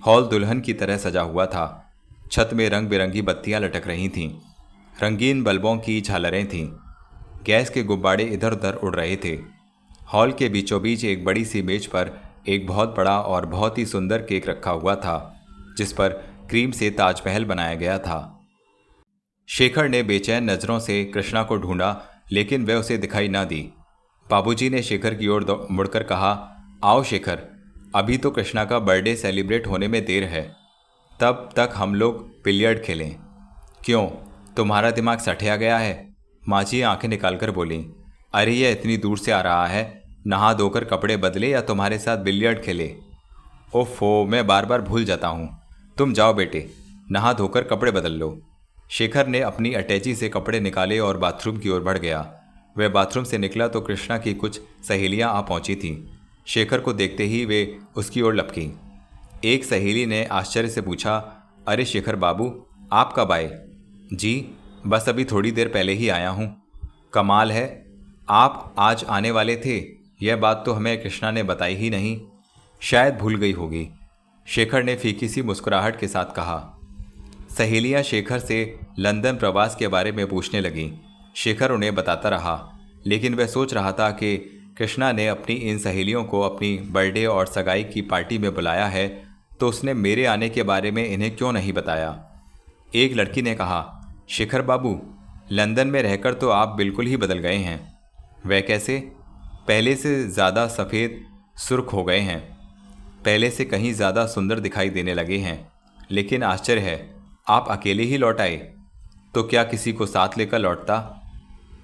[SPEAKER 1] हॉल दुल्हन की तरह सजा हुआ था। छत में रंग बिरंगी बत्तियां लटक रही थीं। रंगीन बल्बों की झालरें थीं। गैस के गुब्बारे इधर उधर उड़ रहे थे। हॉल के बीचों बीच एक बड़ी सी मेज पर एक बहुत बड़ा और बहुत ही सुंदर केक रखा हुआ था, जिस पर क्रीम से ताजमहल बनाया गया था। शेखर ने बेचैन नज़रों से कृष्णा को ढूंढा, लेकिन वह उसे दिखाई ना दी। बाबूजी ने शेखर की ओर मुड़कर कहा, आओ शेखर, अभी तो कृष्णा का बर्थडे सेलिब्रेट होने में देर है, तब तक हम लोग बिलियर्ड खेलें। क्यों, तुम्हारा दिमाग सठिया गया है? माँ जी आंखें निकालकर बोली, अरे यह इतनी दूर से आ रहा है, नहा धोकर कपड़े बदले या तुम्हारे साथ बिलियर्ड खेले? ओफो, मैं बार बार भूल जाता हूँ। तुम जाओ बेटे, नहा धोकर कपड़े बदल लो। शेखर ने अपनी अटैची से कपड़े निकाले और बाथरूम की ओर बढ़ गया। वह बाथरूम से निकला तो कृष्णा की कुछ सहेलियां आ पहुंची थीं। शेखर को देखते ही वे उसकी ओर लपकीं। एक सहेली ने आश्चर्य से पूछा, अरे शेखर बाबू, आप कब आए? जी, बस अभी थोड़ी देर पहले ही आया हूँ। कमाल है, आप आज आने वाले थे, यह बात तो हमें कृष्णा ने बताई ही नहीं। शायद भूल गई होगी, शेखर ने फीकी सी मुस्कुराहट के साथ कहा। सहेलियां शेखर से लंदन प्रवास के बारे में पूछने लगीं। शेखर उन्हें बताता रहा, लेकिन वह सोच रहा था कि कृष्णा ने अपनी इन सहेलियों को अपनी बर्थडे और सगाई की पार्टी में बुलाया है, तो उसने मेरे आने के बारे में इन्हें क्यों नहीं बताया। एक लड़की ने कहा, शेखर बाबू, लंदन में रहकर तो आप बिल्कुल ही बदल गए हैं। वह कैसे? पहले से ज़्यादा सफ़ेद सुर्ख हो गए हैं, पहले से कहीं ज़्यादा सुंदर दिखाई देने लगे हैं। लेकिन आश्चर्य है, आप अकेले ही लौट आए, तो क्या किसी को साथ लेकर लौटता?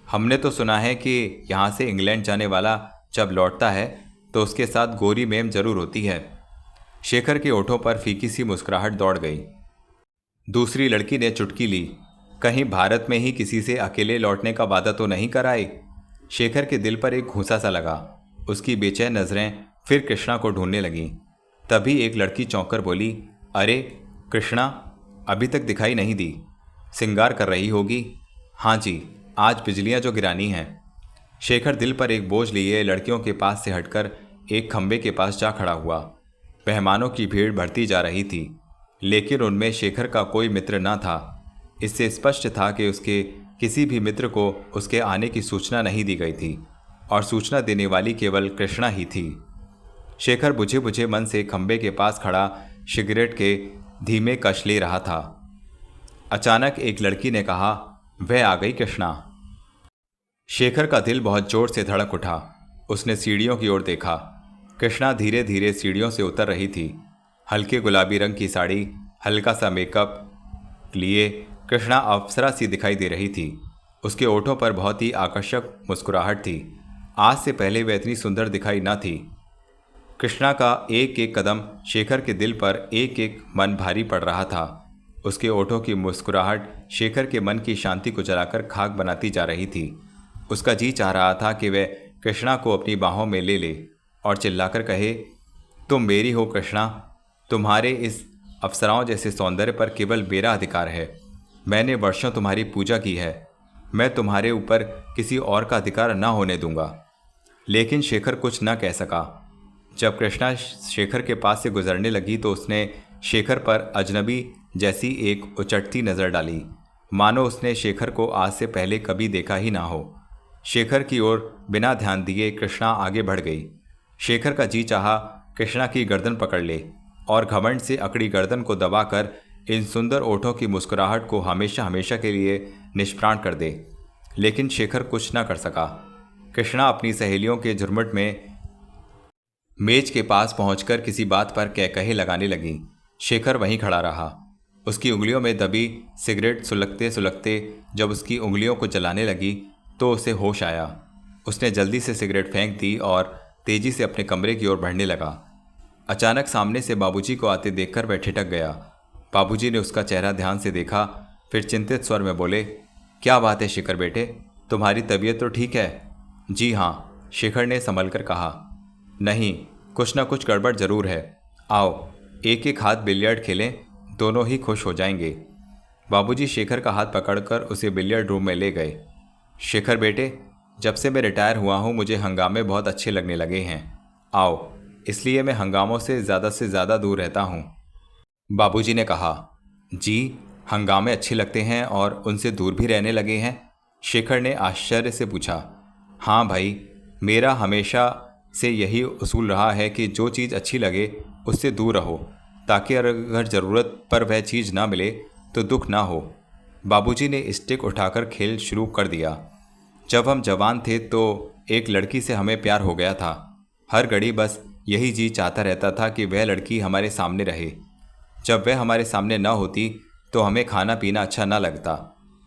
[SPEAKER 1] हमने तो सुना है कि यहाँ से इंग्लैंड जाने वाला जब लौटता है तो उसके साथ गोरी मेम जरूर होती है। शेखर के ओठों पर फीकी सी मुस्कुराहट दौड़ गई। दूसरी लड़की ने चुटकी ली, कहीं भारत में ही किसी से अकेले लौटने का वादा तो नहीं कराए? शेखर के दिल पर एक घूंसा सा लगा। उसकी बेचैन नजरें फिर कृष्णा को ढूंढने लगीं। तभी एक लड़की चौंककर बोली, अरे कृष्णा, अभी तक दिखाई नहीं दी। सिंगार कर रही होगी। हाँ जी, आज बिजलियां जो गिरानी हैं। शेखर दिल पर एक बोझ लिए लड़कियों के पास से हटकर एक खंबे के पास जा खड़ा हुआ। मेहमानों की भीड़ बढ़ती जा रही थी, लेकिन उनमें शेखर का कोई मित्र न था। इससे स्पष्ट था कि उसके किसी भी मित्र को उसके आने की सूचना नहीं दी गई थी और सूचना देने वाली केवल कृष्णा ही थी। शेखर बुझे बुझे मन से खंबे के पास खड़ा सिगरेट के धीमे कश ले रहा था। अचानक एक लड़की ने कहा, वह आ गई कृष्णा। शेखर का दिल बहुत जोर से धड़क उठा। उसने सीढ़ियों की ओर देखा। कृष्णा धीरे धीरे सीढ़ियों से उतर रही थी। हल्के गुलाबी रंग की साड़ी, हल्का सा मेकअप लिए कृष्णा अप्सरा सी दिखाई दे रही थी। उसके ओठों पर बहुत ही आकर्षक मुस्कुराहट थी। आज से पहले वह इतनी सुंदर दिखाई न थी। कृष्णा का एक एक कदम शेखर के दिल पर एक एक मन भारी पड़ रहा था। उसके ओठों की मुस्कुराहट शेखर के मन की शांति को जलाकर खाक बनाती जा रही थी। उसका जी चाह रहा था कि वह कृष्णा को अपनी बाहों में ले ले और चिल्लाकर कहे, तुम मेरी हो कृष्णा, तुम्हारे इस अप्सराओं जैसे सौंदर्य पर केवल मेरा अधिकार है। मैंने वर्षों तुम्हारी पूजा की है, मैं तुम्हारे ऊपर किसी और का अधिकार न होने दूंगा। लेकिन शेखर कुछ न कह सका। जब कृष्णा शेखर के पास से गुजरने लगी तो उसने शेखर पर अजनबी जैसी एक उचटती नज़र डाली, मानो उसने शेखर को आज से पहले कभी देखा ही ना हो। शेखर की ओर बिना ध्यान दिए कृष्णा आगे बढ़ गई। शेखर का जी चाहा कृष्णा की गर्दन पकड़ ले और घमंड से अकड़ी गर्दन को दबाकर इन सुंदर ओठों की मुस्कुराहट को हमेशा हमेशा के लिए निष्प्राण कर दे। लेकिन शेखर कुछ न कर सका। कृष्णा अपनी सहेलियों के झुरमुट में मेज के पास पहुंचकर किसी बात पर कह लगाने लगी। शेखर वहीं खड़ा रहा। उसकी उंगलियों में दबी सिगरेट सुलगते सुलगते जब उसकी उंगलियों को जलाने लगी तो उसे होश आया। उसने जल्दी से सिगरेट फेंक दी और तेजी से अपने कमरे की ओर बढ़ने लगा। अचानक सामने से बाबूजी को आते देखकर वह ठिठक गया। बाबूजी ने उसका चेहरा ध्यान से देखा, फिर चिंतित स्वर में बोले, क्या बात है शेखर बेटे, तुम्हारी तबीयत तो ठीक है? जी हाँ, शेखर ने संभलकर कहा। नहीं, कुछ ना कुछ गड़बड़ जरूर है। आओ एक एक हाथ बिलियर्ड खेलें, दोनों ही खुश हो जाएंगे। बाबूजी शेखर का हाथ पकड़कर उसे बिलियर्ड रूम में ले गए। शेखर बेटे, जब से मैं रिटायर हुआ हूँ मुझे हंगामे बहुत अच्छे लगने लगे हैं। आओ, इसलिए मैं हंगामों से ज़्यादा दूर रहता हूँ। बाबूजी ने कहा। जी, हंगामे अच्छे लगते हैं और उनसे दूर भी रहने लगे हैं? शेखर ने आश्चर्य से पूछा। हाँ भाई, मेरा हमेशा से यही उसूल रहा है कि जो चीज़ अच्छी लगे उससे दूर रहो, ताकि अगर ज़रूरत पर वह चीज़ ना मिले तो दुख ना हो। बाबूजी ने स्टिक उठाकर खेल शुरू कर दिया। जब हम जवान थे तो एक लड़की से हमें प्यार हो गया था। हर घड़ी बस यही जी चाहता रहता था कि वह लड़की हमारे सामने रहे। जब वह हमारे सामने न होती तो हमें खाना पीना अच्छा न लगता।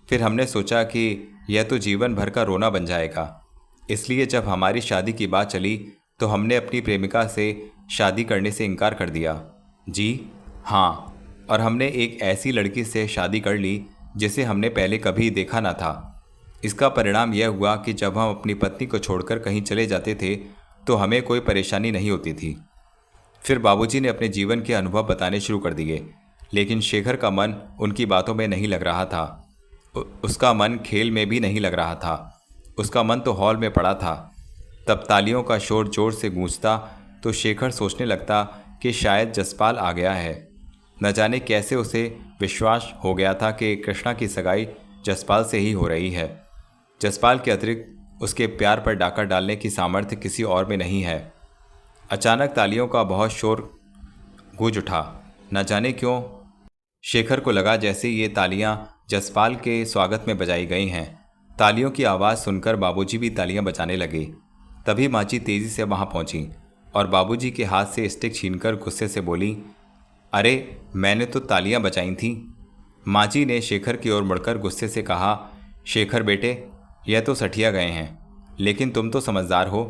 [SPEAKER 1] फिर हमने सोचा कि यह तो जीवन भर का रोना बन जाएगा। इसलिए जब हमारी शादी की बात चली तो हमने अपनी प्रेमिका से शादी करने से इनकार कर दिया। जी हाँ, और हमने एक ऐसी लड़की से शादी कर ली जिसे हमने पहले कभी देखा ना था। इसका परिणाम यह हुआ कि जब हम अपनी पत्नी को छोड़कर कहीं चले जाते थे तो हमें कोई परेशानी नहीं होती थी। फिर बाबूजी ने अपने जीवन के अनुभव बताने शुरू कर दिए, लेकिन शेखर का मन उनकी बातों में नहीं लग रहा था। उसका मन खेल में भी नहीं लग रहा था। उसका मन तो हॉल में पड़ा था। तब तालियों का शोर जोर से गूंजता तो शेखर सोचने लगता कि शायद जसपाल आ गया है। न जाने कैसे उसे विश्वास हो गया था कि कृष्णा की सगाई जसपाल से ही हो रही है। जसपाल के अतिरिक्त उसके प्यार पर डाका डालने की सामर्थ्य किसी और में नहीं है। अचानक तालियों का बहुत शोर गूंज उठा। न जाने क्यों शेखर को लगा जैसे ये तालियां जसपाल के स्वागत में बजाई गई हैं। तालियों की आवाज़ सुनकर बाबूजी भी तालियां बजाने लगे। तभी माची तेज़ी से वहां पहुंची और बाबूजी के हाथ से स्टिक छीनकर गुस्से से बोली, अरे मैंने तो तालियां बजाई थीं। माची ने शेखर की ओर मुड़कर गुस्से से कहा, शेखर बेटे, यह तो सठिया गए हैं, लेकिन तुम तो समझदार हो।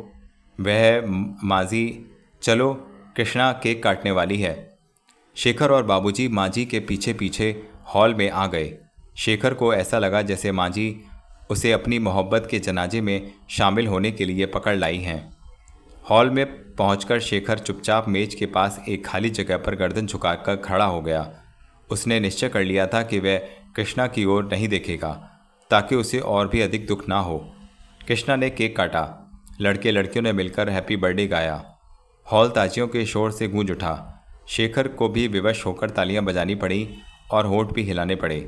[SPEAKER 1] वह माजी, चलो कृष्णा केक काटने वाली है। शेखर और बाबूजी माजी के पीछे पीछे हॉल में आ गए। शेखर को ऐसा लगा जैसे माजी उसे अपनी मोहब्बत के जनाजे में शामिल होने के लिए पकड़ लाई हैं। हॉल में पहुंचकर शेखर चुपचाप मेज के पास एक खाली जगह पर गर्दन झुकाकर खड़ा हो गया। उसने निश्चय कर लिया था कि वह कृष्णा की ओर नहीं देखेगा, ताकि उसे और भी अधिक दुख ना हो। कृष्णा ने केक काटा। लड़के लड़कियों ने मिलकर हैप्पी बर्थडे गाया। हॉल ताजियों के शोर से गूंज उठा। शेखर को भी विवश होकर तालियां बजानी पड़ी और होंठ भी हिलाने पड़े।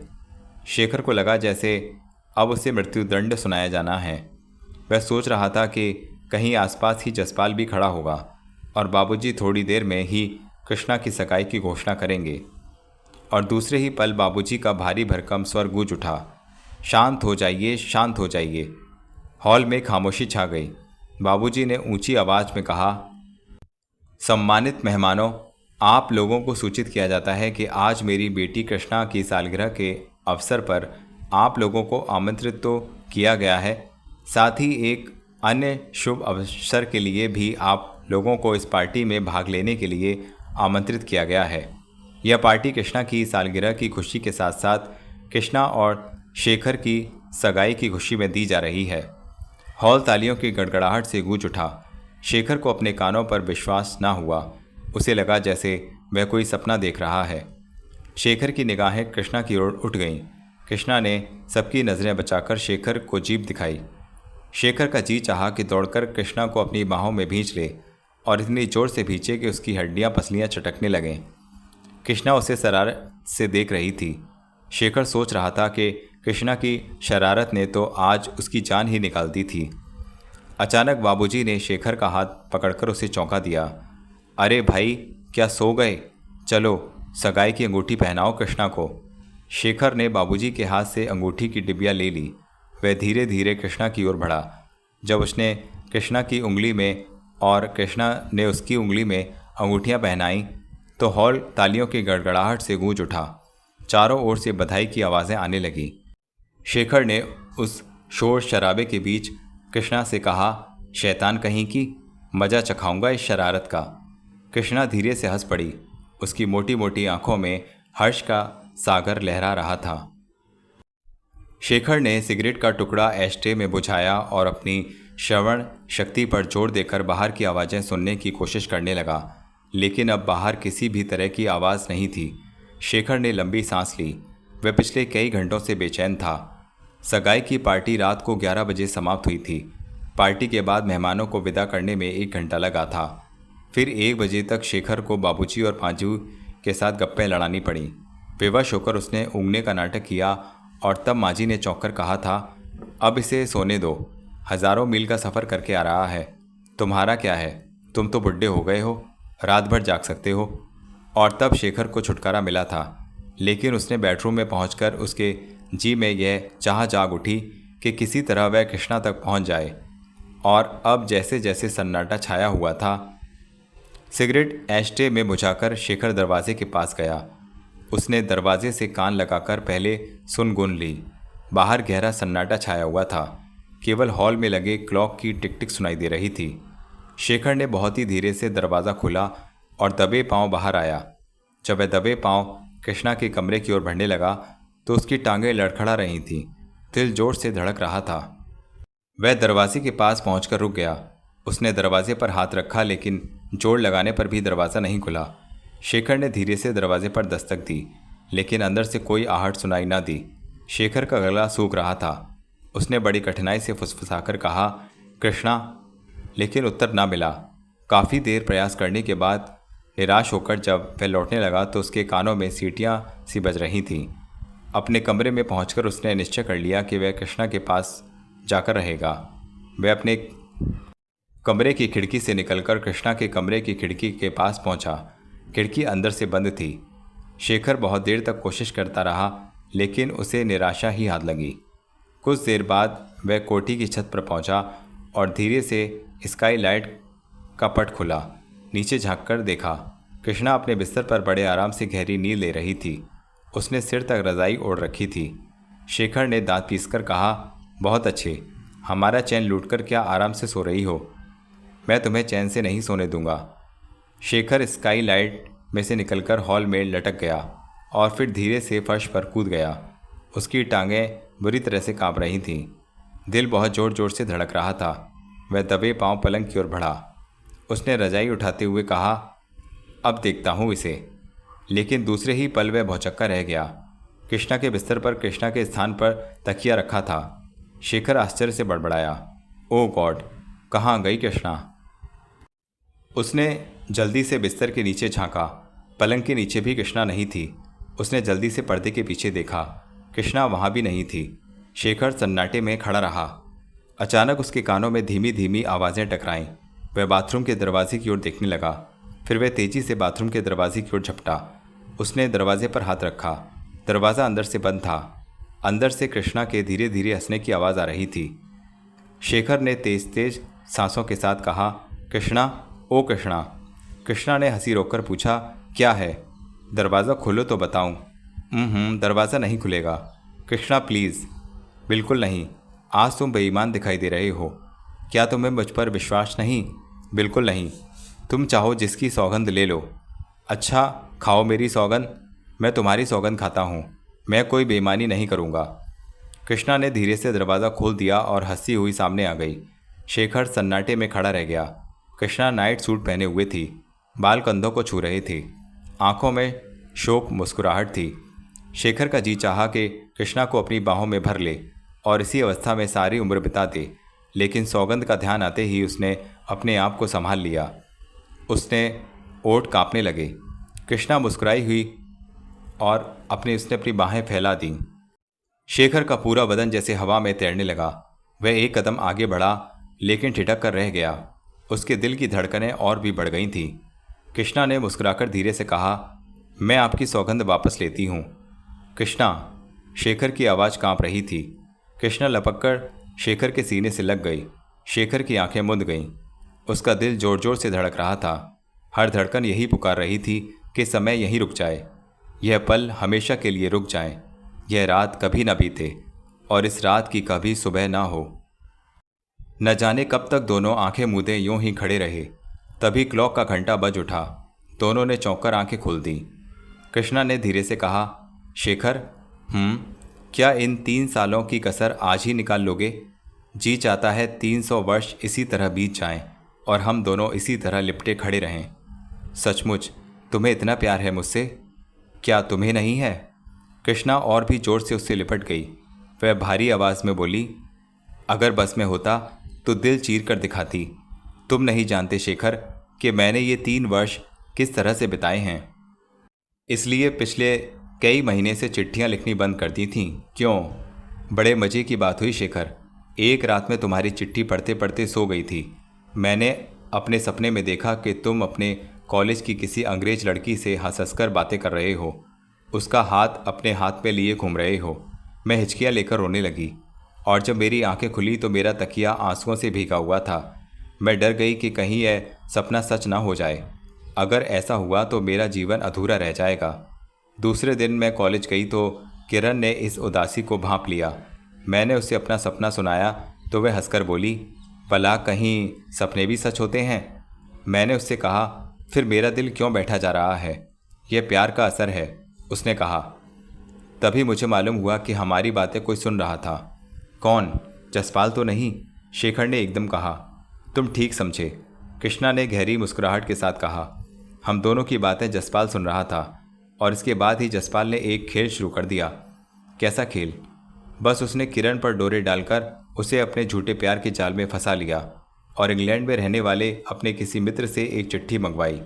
[SPEAKER 1] शेखर को लगा जैसे अब उसे मृत्युदंड सुनाया जाना है। वह सोच रहा था कि कहीं आसपास ही जसपाल भी खड़ा होगा और बाबूजी थोड़ी देर में ही कृष्णा की सगाई की घोषणा करेंगे। और दूसरे ही पल बाबूजी का भारी भरकम स्वर गूंज उठा, शांत हो जाइए, शांत हो जाइए। हॉल में खामोशी छा गई। बाबूजी ने ऊंची आवाज़ में कहा, सम्मानित मेहमानों, आप लोगों को सूचित किया जाता है कि आज मेरी बेटी कृष्णा की सालगिरह के अवसर पर आप लोगों को आमंत्रित तो किया गया है, साथ ही एक अन्य शुभ अवसर के लिए भी आप लोगों को इस पार्टी में भाग लेने के लिए आमंत्रित किया गया है। यह पार्टी कृष्णा की सालगिरह की खुशी के साथ साथ कृष्णा और शेखर की सगाई की खुशी में दी जा रही है। हॉल तालियों की गड़गड़ाहट से गूंज उठा। शेखर को अपने कानों पर विश्वास न हुआ। उसे लगा जैसे वह कोई सपना देख रहा है। शेखर की निगाहें कृष्णा की ओर उठ गईं। कृष्णा ने सबकी नज़रें बचाकर शेखर को जीभ दिखाई। शेखर का जी चाहा कि दौड़कर कृष्णा को अपनी बाहों में भींच ले और इतनी जोर से भींचे कि उसकी हड्डियां पसलियां चटकने लगें। कृष्णा उसे शरारत से देख रही थी। शेखर सोच रहा था कि कृष्णा की शरारत ने तो आज उसकी जान ही निकाल दी थी। अचानक बाबूजी ने शेखर का हाथ पकड़कर उसे चौंका दिया। अरे भाई, क्या सो गए? चलो सगाई की अंगूठी पहनाओ कृष्णा को। शेखर ने बाबूजी के हाथ से अंगूठी की डिबिया ले ली। वह धीरे धीरे कृष्णा की ओर बढ़ा। जब उसने कृष्णा की उंगली में और कृष्णा ने उसकी उंगली में अंगूठियां पहनाई तो हॉल तालियों की गड़गड़ाहट से गूंज उठा। चारों ओर से बधाई की आवाज़ें आने लगीं। शेखर ने उस शोर शराबे के बीच कृष्णा से कहा, शैतान कहीं की, मज़ा चखाऊंगा इस शरारत का। कृष्णा धीरे से हंस पड़ी। उसकी मोटी मोटी आंखों में हर्ष का सागर लहरा रहा था। शेखर ने सिगरेट का टुकड़ा एस्ट्रे में बुझाया और अपनी श्रवण शक्ति पर जोर देकर बाहर की आवाज़ें सुनने की कोशिश करने लगा, लेकिन अब बाहर किसी भी तरह की आवाज़ नहीं थी। शेखर ने लंबी सांस ली। वह पिछले कई घंटों से बेचैन था। सगाई की पार्टी रात को 11 बजे समाप्त हुई थी। पार्टी के बाद मेहमानों को विदा करने में 1 घंटा लगा था। फिर 1 बजे तक शेखर को बाबूजी और पांचू के साथ गप्पें लड़ानी पड़ी। विवश होकर उसने ऊँघने का नाटक किया और तब माजी ने चौंक कर कहा था, अब इसे सोने दो, हज़ारों मील का सफ़र करके आ रहा है। तुम्हारा क्या है, तुम तो बुढ़े हो गए हो, रात भर जाग सकते हो। और तब शेखर को छुटकारा मिला था, लेकिन उसने बेडरूम में पहुंचकर उसके जी में यह चाह जाग उठी कि किसी तरह वह कृष्णा तक पहुंच जाए। और अब जैसे जैसे सन्नाटा छाया हुआ था। सिगरेट एस्ट्रे में बुझाकर शेखर दरवाजे के पास गया। उसने दरवाजे से कान लगाकर पहले सुन गुन ली। बाहर गहरा सन्नाटा छाया हुआ था। केवल हॉल में लगे क्लॉक की टिक टिक सुनाई दे रही थी। शेखर ने बहुत ही धीरे से दरवाज़ा खोला और दबे पांव बाहर आया। जब वह दबे पांव कृष्णा के कमरे की ओर बढ़ने लगा तो उसकी टांगें लड़खड़ा रही थीं। दिल जोर से धड़क रहा था। वह दरवाजे के पास पहुंचकर रुक गया। उसने दरवाजे पर हाथ रखा, लेकिन जोर लगाने पर भी दरवाज़ा नहीं खुला। शेखर ने धीरे से दरवाजे पर दस्तक दी, लेकिन अंदर से कोई आहट सुनाई न दी। शेखर का गला सूख रहा था। उसने बड़ी कठिनाई से फुसफुसाकर कहा, कृष्णा, लेकिन उत्तर न मिला। काफ़ी देर प्रयास करने के बाद निराश होकर जब वह लौटने लगा तो उसके कानों में सीटियां सी बज रही थीं। अपने कमरे में पहुंचकर उसने निश्चय कर लिया कि वह कृष्णा के पास जाकर रहेगा। वह अपने कमरे की खिड़की से निकलकर कृष्णा के कमरे की खिड़की के पास पहुंचा। खिड़की अंदर से बंद थी। शेखर बहुत देर तक कोशिश करता रहा, लेकिन उसे निराशा ही हाथ लगी। कुछ देर बाद वह कोठी की छत पर पहुंचा और धीरे से स्काई लाइट का पट खुला। नीचे झांककर देखा, कृष्णा अपने बिस्तर पर बड़े आराम से गहरी नींद ले रही थी। उसने सिर तक रज़ाई ओढ़ रखी थी। शेखर ने दांत पीसकर कहा, बहुत अच्छे, हमारा चैन लूटकर क्या आराम से सो रही हो? मैं तुम्हें चैन से नहीं सोने दूंगा। शेखर स्काई लाइट में से निकलकर हॉल में लटक गया और फिर धीरे से फर्श पर कूद गया। उसकी टांगें बुरी तरह से काँप रही थीं। दिल बहुत ज़ोर ज़ोर से धड़क रहा था। वह दबे पांव पलंग की ओर बढ़ा। उसने रजाई उठाते हुए कहा, अब देखता हूँ इसे। लेकिन दूसरे ही पल वह भौचक्का रह गया। कृष्णा के बिस्तर पर कृष्णा के स्थान पर तकिया रखा था। शेखर आश्चर्य से बड़बड़ाया, ओह गॉड, कहाँ गई कृष्णा? उसने जल्दी से बिस्तर के नीचे झांका। पलंग के नीचे भी कृष्णा नहीं थी। उसने जल्दी से पर्दे के पीछे देखा। कृष्णा वहाँ भी नहीं थी। शेखर सन्नाटे में खड़ा रहा। अचानक उसके कानों में धीमी धीमी आवाज़ें टकराईं। वह बाथरूम के दरवाजे की ओर देखने लगा। फिर वह तेज़ी से बाथरूम के दरवाजे की ओर झपटा। उसने दरवाजे पर हाथ रखा। दरवाज़ा अंदर से बंद था। अंदर से कृष्णा के धीरे धीरे हंसने की आवाज़ आ रही थी। शेखर ने तेज तेज सांसों के साथ कहा, कृष्णा, ओ कृष्णा। कृष्णा ने हंसी रोककर पूछा, क्या है? दरवाज़ा खोलो तो बताऊं। दरवाज़ा नहीं खुलेगा। कृष्णा प्लीज़। बिल्कुल नहीं। आज तुम बेईमान दिखाई दे रहे हो। क्या तुम्हें मुझ पर विश्वास नहीं? बिल्कुल नहीं। तुम चाहो जिसकी सौगंध ले लो। अच्छा, खाओ मेरी सौगंध। मैं तुम्हारी सौगंध खाता हूँ। मैं कोई बेईमानी नहीं करूँगा। कृष्णा ने धीरे से दरवाज़ा खोल दिया और हंसती हुई सामने आ गई। शेखर सन्नाटे में खड़ा रह गया। कृष्णा नाइट सूट पहने हुए थी। बाल कंधों को छू रहे थे। आंखों में शोक मुस्कुराहट थी। शेखर का जी चाहा कि कृष्णा को अपनी बाहों में भर ले और इसी अवस्था में सारी उम्र बिता दे, लेकिन सौगंध का ध्यान आते ही उसने अपने आप को संभाल लिया। उसने ओठ कांपने लगे। कृष्णा मुस्कुराई हुई और उसने अपनी बाहें फैला दीं। शेखर का पूरा बदन जैसे हवा में तैरने लगा। वह एक कदम आगे बढ़ा, लेकिन ठिठक कर रह गया। उसके दिल की धड़कनें और भी बढ़ गई थीं। कृष्णा ने मुस्कुराकर धीरे से कहा, मैं आपकी सौगंध वापस लेती हूँ। कृष्णा। शेखर की आवाज़ कांप रही थी। कृष्णा लपककर शेखर के सीने से लग गई। शेखर की आंखें मुंद गईं। उसका दिल जोर जोर से धड़क रहा था। हर धड़कन यही पुकार रही थी कि समय यहीं रुक जाए, यह पल हमेशा के लिए रुक जाए, यह रात कभी न बीते और इस रात की कभी सुबह ना हो। न जाने कब तक दोनों आंखें मूंदे यूं ही खड़े रहे। तभी क्लॉक का घंटा बज उठा। दोनों ने चौंक कर आंखें खोल दी। कृष्णा ने धीरे से कहा, शेखर, क्या इन 3 सालों की कसर आज ही निकाल लोगे? जी चाहता है 300 वर्ष इसी तरह बीत जाएं और हम दोनों इसी तरह लिपटे खड़े रहें। सचमुच तुम्हें इतना प्यार है मुझसे? क्या तुम्हें नहीं है? कृष्णा और भी जोर से उससे लिपट गई। वह भारी आवाज़ में बोली, अगर बस में होता तो दिल चीर कर दिखाती। तुम नहीं जानते शेखर कि मैंने ये 3 वर्ष किस तरह से बिताए हैं। इसलिए पिछले कई महीने से चिट्ठियां लिखनी बंद कर दी थीं। क्यों? बड़े मज़े की बात हुई शेखर। एक रात में तुम्हारी चिट्ठी पढ़ते पढ़ते सो गई थी। मैंने अपने सपने में देखा कि तुम अपने कॉलेज की किसी अंग्रेज लड़की से हंस हंसकर बातें कर रहे हो, उसका हाथ अपने हाथ में लिए घूम रहे हो। मैं हिचकियाँ लेकर रोने लगी और जब मेरी आंखें खुली तो मेरा तकिया आंसुओं से भीगा हुआ था। मैं डर गई कि कहीं यह सपना सच ना हो जाए। अगर ऐसा हुआ तो मेरा जीवन अधूरा रह जाएगा। दूसरे दिन मैं कॉलेज गई तो किरण ने इस उदासी को भांप लिया। मैंने उसे अपना सपना सुनाया तो वह हंसकर बोली, भला कहीं सपने भी सच होते हैं? मैंने उससे कहा, फिर मेरा दिल क्यों बैठा जा रहा है? यह प्यार का असर है, उसने कहा। तभी मुझे मालूम हुआ कि हमारी बातें कोई सुन रहा था। कौन? जसपाल तो नहीं? शेखर ने एकदम कहा। तुम ठीक समझे, कृष्णा ने गहरी मुस्कुराहट के साथ कहा। हम दोनों की बातें जसपाल सुन रहा था और इसके बाद ही जसपाल ने एक खेल शुरू कर दिया। कैसा खेल? बस उसने किरण पर डोरे डालकर उसे अपने झूठे प्यार के जाल में फंसा लिया और इंग्लैंड में रहने वाले अपने किसी मित्र से एक चिट्ठी मंगवाई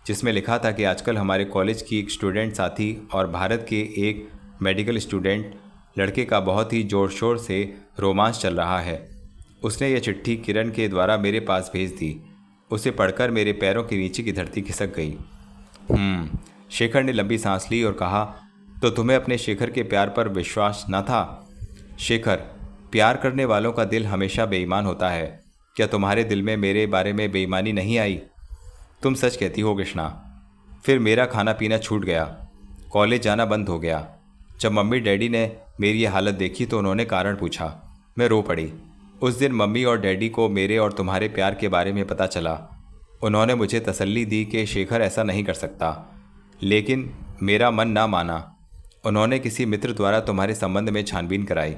[SPEAKER 1] जिसमें लिखा था कि आजकल हमारे कॉलेज की एक स्टूडेंट साथी और भारत के एक मेडिकल स्टूडेंट लड़के का बहुत ही ज़ोर शोर से रोमांस चल रहा है। उसने यह चिट्ठी किरण के द्वारा मेरे पास भेज दी। उसे पढ़कर मेरे पैरों के नीचे की धरती खिसक गई। शेखर ने लंबी सांस ली और कहा, तो तुम्हें अपने शेखर के प्यार पर विश्वास न था? शेखर, प्यार करने वालों का दिल हमेशा बेईमान होता है। क्या तुम्हारे दिल में मेरे बारे में बेईमानी नहीं आई? तुम सच कहती हो कृष्णा। फिर मेरा खाना पीना छूट गया, कॉलेज जाना बंद हो गया। जब मम्मी डैडी ने मेरी ये हालत देखी तो उन्होंने कारण पूछा। मैं रो पड़ी। उस दिन मम्मी और डैडी को मेरे और तुम्हारे प्यार के बारे में पता चला। उन्होंने मुझे तसल्ली दी कि शेखर ऐसा नहीं कर सकता, लेकिन मेरा मन ना माना। उन्होंने किसी मित्र द्वारा तुम्हारे संबंध में छानबीन कराई।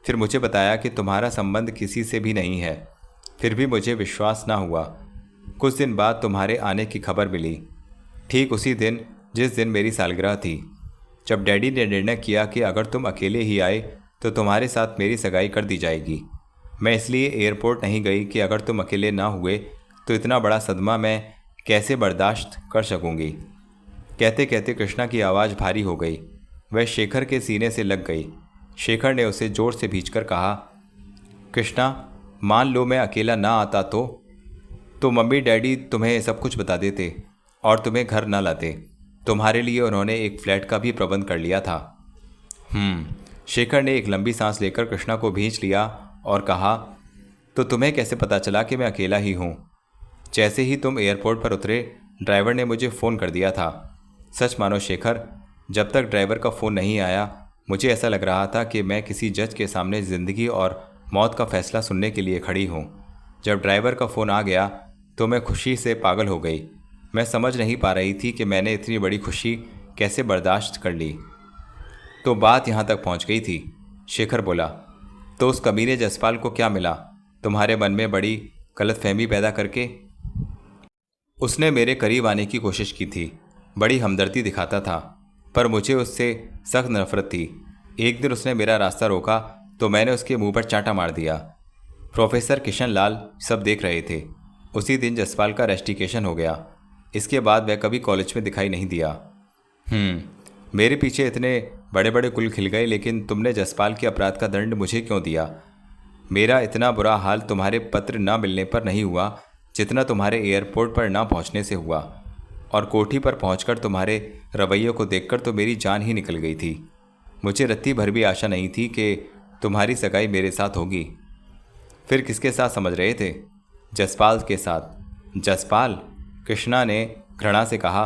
[SPEAKER 1] फिर मुझे बताया कि तुम्हारा संबंध किसी से भी नहीं है। फिर भी मुझे विश्वास ना हुआ। कुछ दिन बाद तुम्हारे आने की खबर मिली, ठीक उसी दिन जिस दिन मेरी सालगिरह थी। जब डैडी ने निर्णय किया कि अगर तुम अकेले ही आए तो तुम्हारे साथ मेरी सगाई कर दी जाएगी। मैं इसलिए एयरपोर्ट नहीं गई कि अगर तुम अकेले ना हुए तो इतना बड़ा सदमा मैं कैसे बर्दाश्त कर सकूंगी। कहते कहते कृष्णा की आवाज़ भारी हो गई। वह शेखर के सीने से लग गई। शेखर ने उसे जोर से भींचकर कहा, कृष्णा, मान लो मैं अकेला ना आता तो मम्मी डैडी तुम्हें सब कुछ बता देते और तुम्हें घर ना लाते। तुम्हारे लिए उन्होंने एक फ्लैट का भी प्रबंध कर लिया था। शेखर ने एक लंबी सांस लेकर कृष्णा को भींच लिया और कहा, तो तुम्हें कैसे पता चला कि मैं अकेला ही हूँ? जैसे ही तुम एयरपोर्ट पर उतरे ड्राइवर ने मुझे फ़ोन कर दिया था। सच मानो शेखर, जब तक ड्राइवर का फ़ोन नहीं आया मुझे ऐसा लग रहा था कि मैं किसी जज के सामने ज़िंदगी और मौत का फैसला सुनने के लिए खड़ी हूँ। जब ड्राइवर का फ़ोन आ गया तो मैं खुशी से पागल हो गई। मैं समझ नहीं पा रही थी कि मैंने इतनी बड़ी खुशी कैसे बर्दाश्त कर ली। तो बात यहाँ तक पहुँच गई थी, शेखर बोला। तो उस कमीने जसपाल को क्या मिला तुम्हारे मन में बड़ी गलतफहमी पैदा करके? उसने मेरे करीब आने की कोशिश की थी, बड़ी हमदर्दी दिखाता था, पर मुझे उससे सख्त नफरत थी। एक दिन उसने मेरा रास्ता रोका तो मैंने उसके मुंह पर चांटा मार दिया। प्रोफेसर किशन लाल सब देख रहे थे। उसी दिन जसपाल का रेस्टिकेशन हो गया। इसके बाद वह कभी कॉलेज में दिखाई नहीं दिया। मेरे पीछे इतने बड़े बड़े कुल खिल गए, लेकिन तुमने जसपाल के अपराध का दंड मुझे क्यों दिया? मेरा इतना बुरा हाल तुम्हारे पत्र न मिलने पर नहीं हुआ जितना तुम्हारे एयरपोर्ट पर न पहुंचने से हुआ, और कोठी पर पहुंचकर तुम्हारे रवैये को देखकर तो मेरी जान ही निकल गई थी। मुझे रत्ती भर भी आशा नहीं थी कि तुम्हारी सगाई मेरे साथ होगी। फिर किसके साथ समझ रहे थे? जसपाल के साथ। जसपाल? कृष्णा ने घृणा से कहा।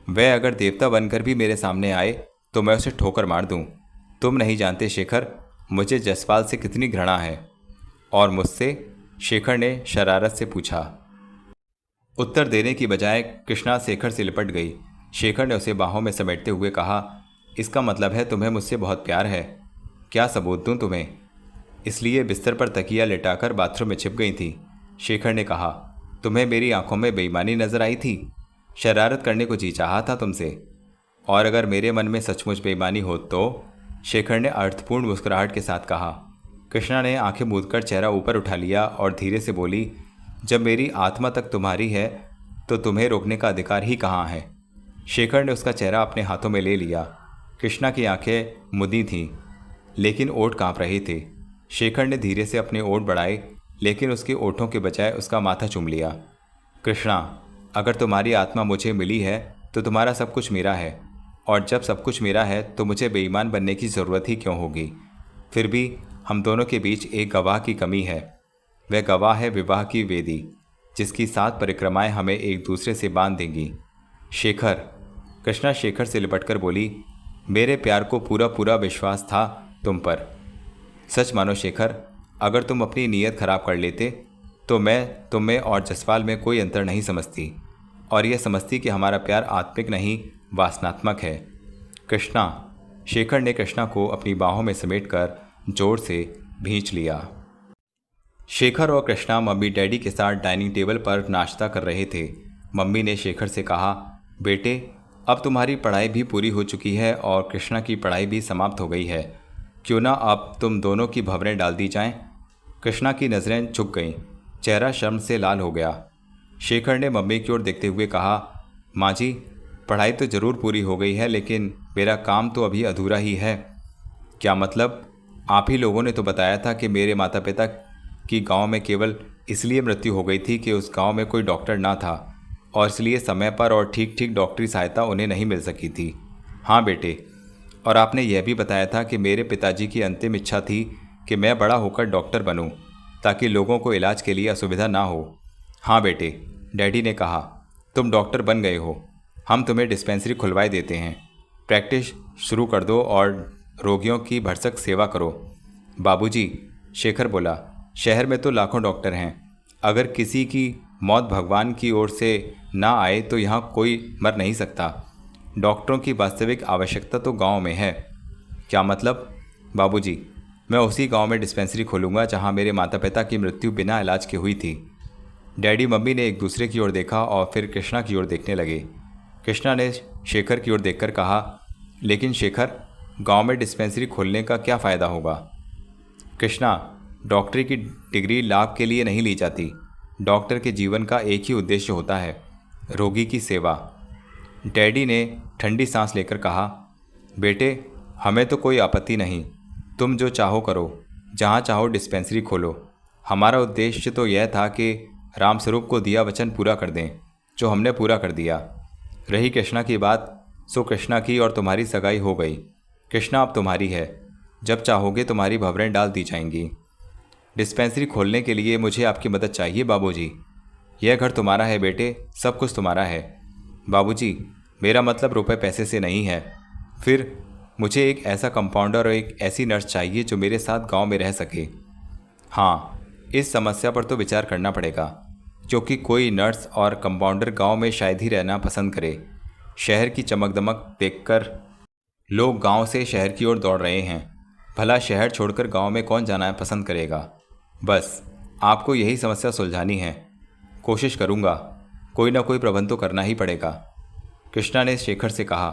[SPEAKER 1] वह अगर देवता बनकर भी मेरे सामने आए तो मैं उसे ठोकर मार दूं। तुम नहीं जानते शेखर, मुझे जसपाल से कितनी घृणा है। और मुझसे? शेखर ने शरारत से पूछा। उत्तर देने की बजाय कृष्णा शेखर से लिपट गई। शेखर ने उसे बाहों में समेटते हुए कहा, इसका मतलब है तुम्हें मुझसे बहुत प्यार है। क्या सबूत दूं तुम्हें? इसलिए बिस्तर पर तकिया लेटाकर बाथरूम में छिप गई थी। शेखर ने कहा, तुम्हें मेरी आंखों में बेईमानी नजर आई थी? शरारत करने को जी चाहा था तुमसे? और अगर मेरे मन में सचमुच बेईमानी हो तो? शेखर ने अर्थपूर्ण मुस्कुराहट के साथ कहा। कृष्णा ने आंखें मूंदकर चेहरा ऊपर उठा लिया और धीरे से बोली, जब मेरी आत्मा तक तुम्हारी है तो तुम्हें रोकने का अधिकार ही कहाँ है? शेखर ने उसका चेहरा अपने हाथों में ले लिया। कृष्णा की आंखें मुदी थीं, लेकिन ओठ कांप रहे थे। शेखर ने धीरे से अपने ओठ बढ़ाए, लेकिन उसके ओठों के बजाय उसका माथा चूम लिया। कृष्णा, अगर तुम्हारी आत्मा मुझे मिली है तो तुम्हारा सब कुछ मेरा है, और जब सब कुछ मेरा है तो मुझे बेईमान बनने की ज़रूरत ही क्यों होगी? फिर भी हम दोनों के बीच एक गवाह की कमी है। वह गवाह है विवाह की वेदी, जिसकी 7 परिक्रमाएं हमें एक दूसरे से बांध देंगी। शेखर। कृष्णा शेखर से लिपटकर बोली, मेरे प्यार को पूरा पूरा विश्वास था तुम पर। सच मानो शेखर, अगर तुम अपनी नीयत खराब कर लेते तो मैं तुम में और जसपाल में कोई अंतर नहीं समझती, और यह समझती कि हमारा प्यार आत्मिक नहीं वासनात्मक है। कृष्णा। शेखर ने कृष्णा को अपनी बाहों में समेटकर जोर से भींच लिया। शेखर और कृष्णा मम्मी डैडी के साथ डाइनिंग टेबल पर नाश्ता कर रहे थे। मम्मी ने शेखर से कहा, बेटे, अब तुम्हारी पढ़ाई भी पूरी हो चुकी है और कृष्णा की पढ़ाई भी समाप्त हो गई है। क्यों ना अब तुम दोनों की भंवरें डाल दी जाएं? कृष्णा की नज़रें झुक गईं, चेहरा शर्म से लाल हो गया। शेखर ने मम्मी की ओर देखते हुए कहा, माँ जी, पढ़ाई तो ज़रूर पूरी हो गई है, लेकिन मेरा काम तो अभी अधूरा ही है। क्या मतलब? आप ही लोगों ने तो बताया था कि मेरे माता पिता की गांव में केवल इसलिए मृत्यु हो गई थी कि उस गांव में कोई डॉक्टर ना था, और इसलिए समय पर और ठीक ठीक डॉक्टरी सहायता उन्हें नहीं मिल सकी थी। हाँ बेटे, और आपने यह भी बताया था कि मेरे पिताजी की अंतिम इच्छा थी कि मैं बड़ा होकर डॉक्टर बनूं, ताकि लोगों को इलाज के लिए असुविधा ना हो। हाँ बेटे, डैडी ने कहा, तुम डॉक्टर बन गए हो, हम तुम्हें डिस्पेंसरी खुलवाए देते हैं। प्रैक्टिस शुरू कर दो और रोगियों की भरसक सेवा करो। बाबूजी, शेखर बोला, शहर में तो लाखों डॉक्टर हैं, अगर किसी की मौत भगवान की ओर से ना आए तो यहाँ कोई मर नहीं सकता। डॉक्टरों की वास्तविक आवश्यकता तो गांव में है। क्या मतलब? बाबूजी, मैं उसी गांव में डिस्पेंसरी खोलूँगा जहाँ मेरे माता पिता की मृत्यु बिना इलाज के हुई थी। डैडी मम्मी ने एक दूसरे की ओर देखा और फिर कृष्णा की ओर देखने लगे। कृष्णा ने शेखर की ओर देखकर कहा, लेकिन शेखर, गांव में डिस्पेंसरी खोलने का क्या फ़ायदा होगा? कृष्णा, डॉक्टरी की डिग्री लाभ के लिए नहीं ली जाती। डॉक्टर के जीवन का एक ही उद्देश्य होता है, रोगी की सेवा। डैडी ने ठंडी सांस लेकर कहा, बेटे, हमें तो कोई आपत्ति नहीं, तुम जो चाहो करो, जहाँ चाहो डिस्पेंसरी खोलो। हमारा उद्देश्य तो यह था कि रामस्वरूप को दिया वचन पूरा कर दें, जो हमने पूरा कर दिया। रही कृष्णा की बात, सो कृष्णा की और तुम्हारी सगाई हो गई। कृष्णा अब तुम्हारी है, जब चाहोगे तुम्हारी भंवरें डाल दी जाएंगी। डिस्पेंसरी खोलने के लिए मुझे आपकी मदद चाहिए बाबूजी। यह घर तुम्हारा है बेटे, सब कुछ तुम्हारा है। बाबूजी, मेरा मतलब रुपए पैसे से नहीं है। फिर मुझे एक ऐसा कंपाउंडर और एक ऐसी नर्स चाहिए जो मेरे साथ गांव में रह सके। हाँ, इस समस्या पर तो विचार करना पड़ेगा, क्योंकि कोई नर्स और कंपाउंडर गांव में शायद ही रहना पसंद करे। शहर की चमक दमक देखकर लोग गांव से शहर की ओर दौड़ रहे हैं। भला शहर छोड़कर गांव में कौन जाना पसंद करेगा। बस आपको यही समस्या सुलझानी है। कोशिश करूंगा, कोई ना कोई प्रबंध तो करना ही पड़ेगा। कृष्णा ने शेखर से कहा,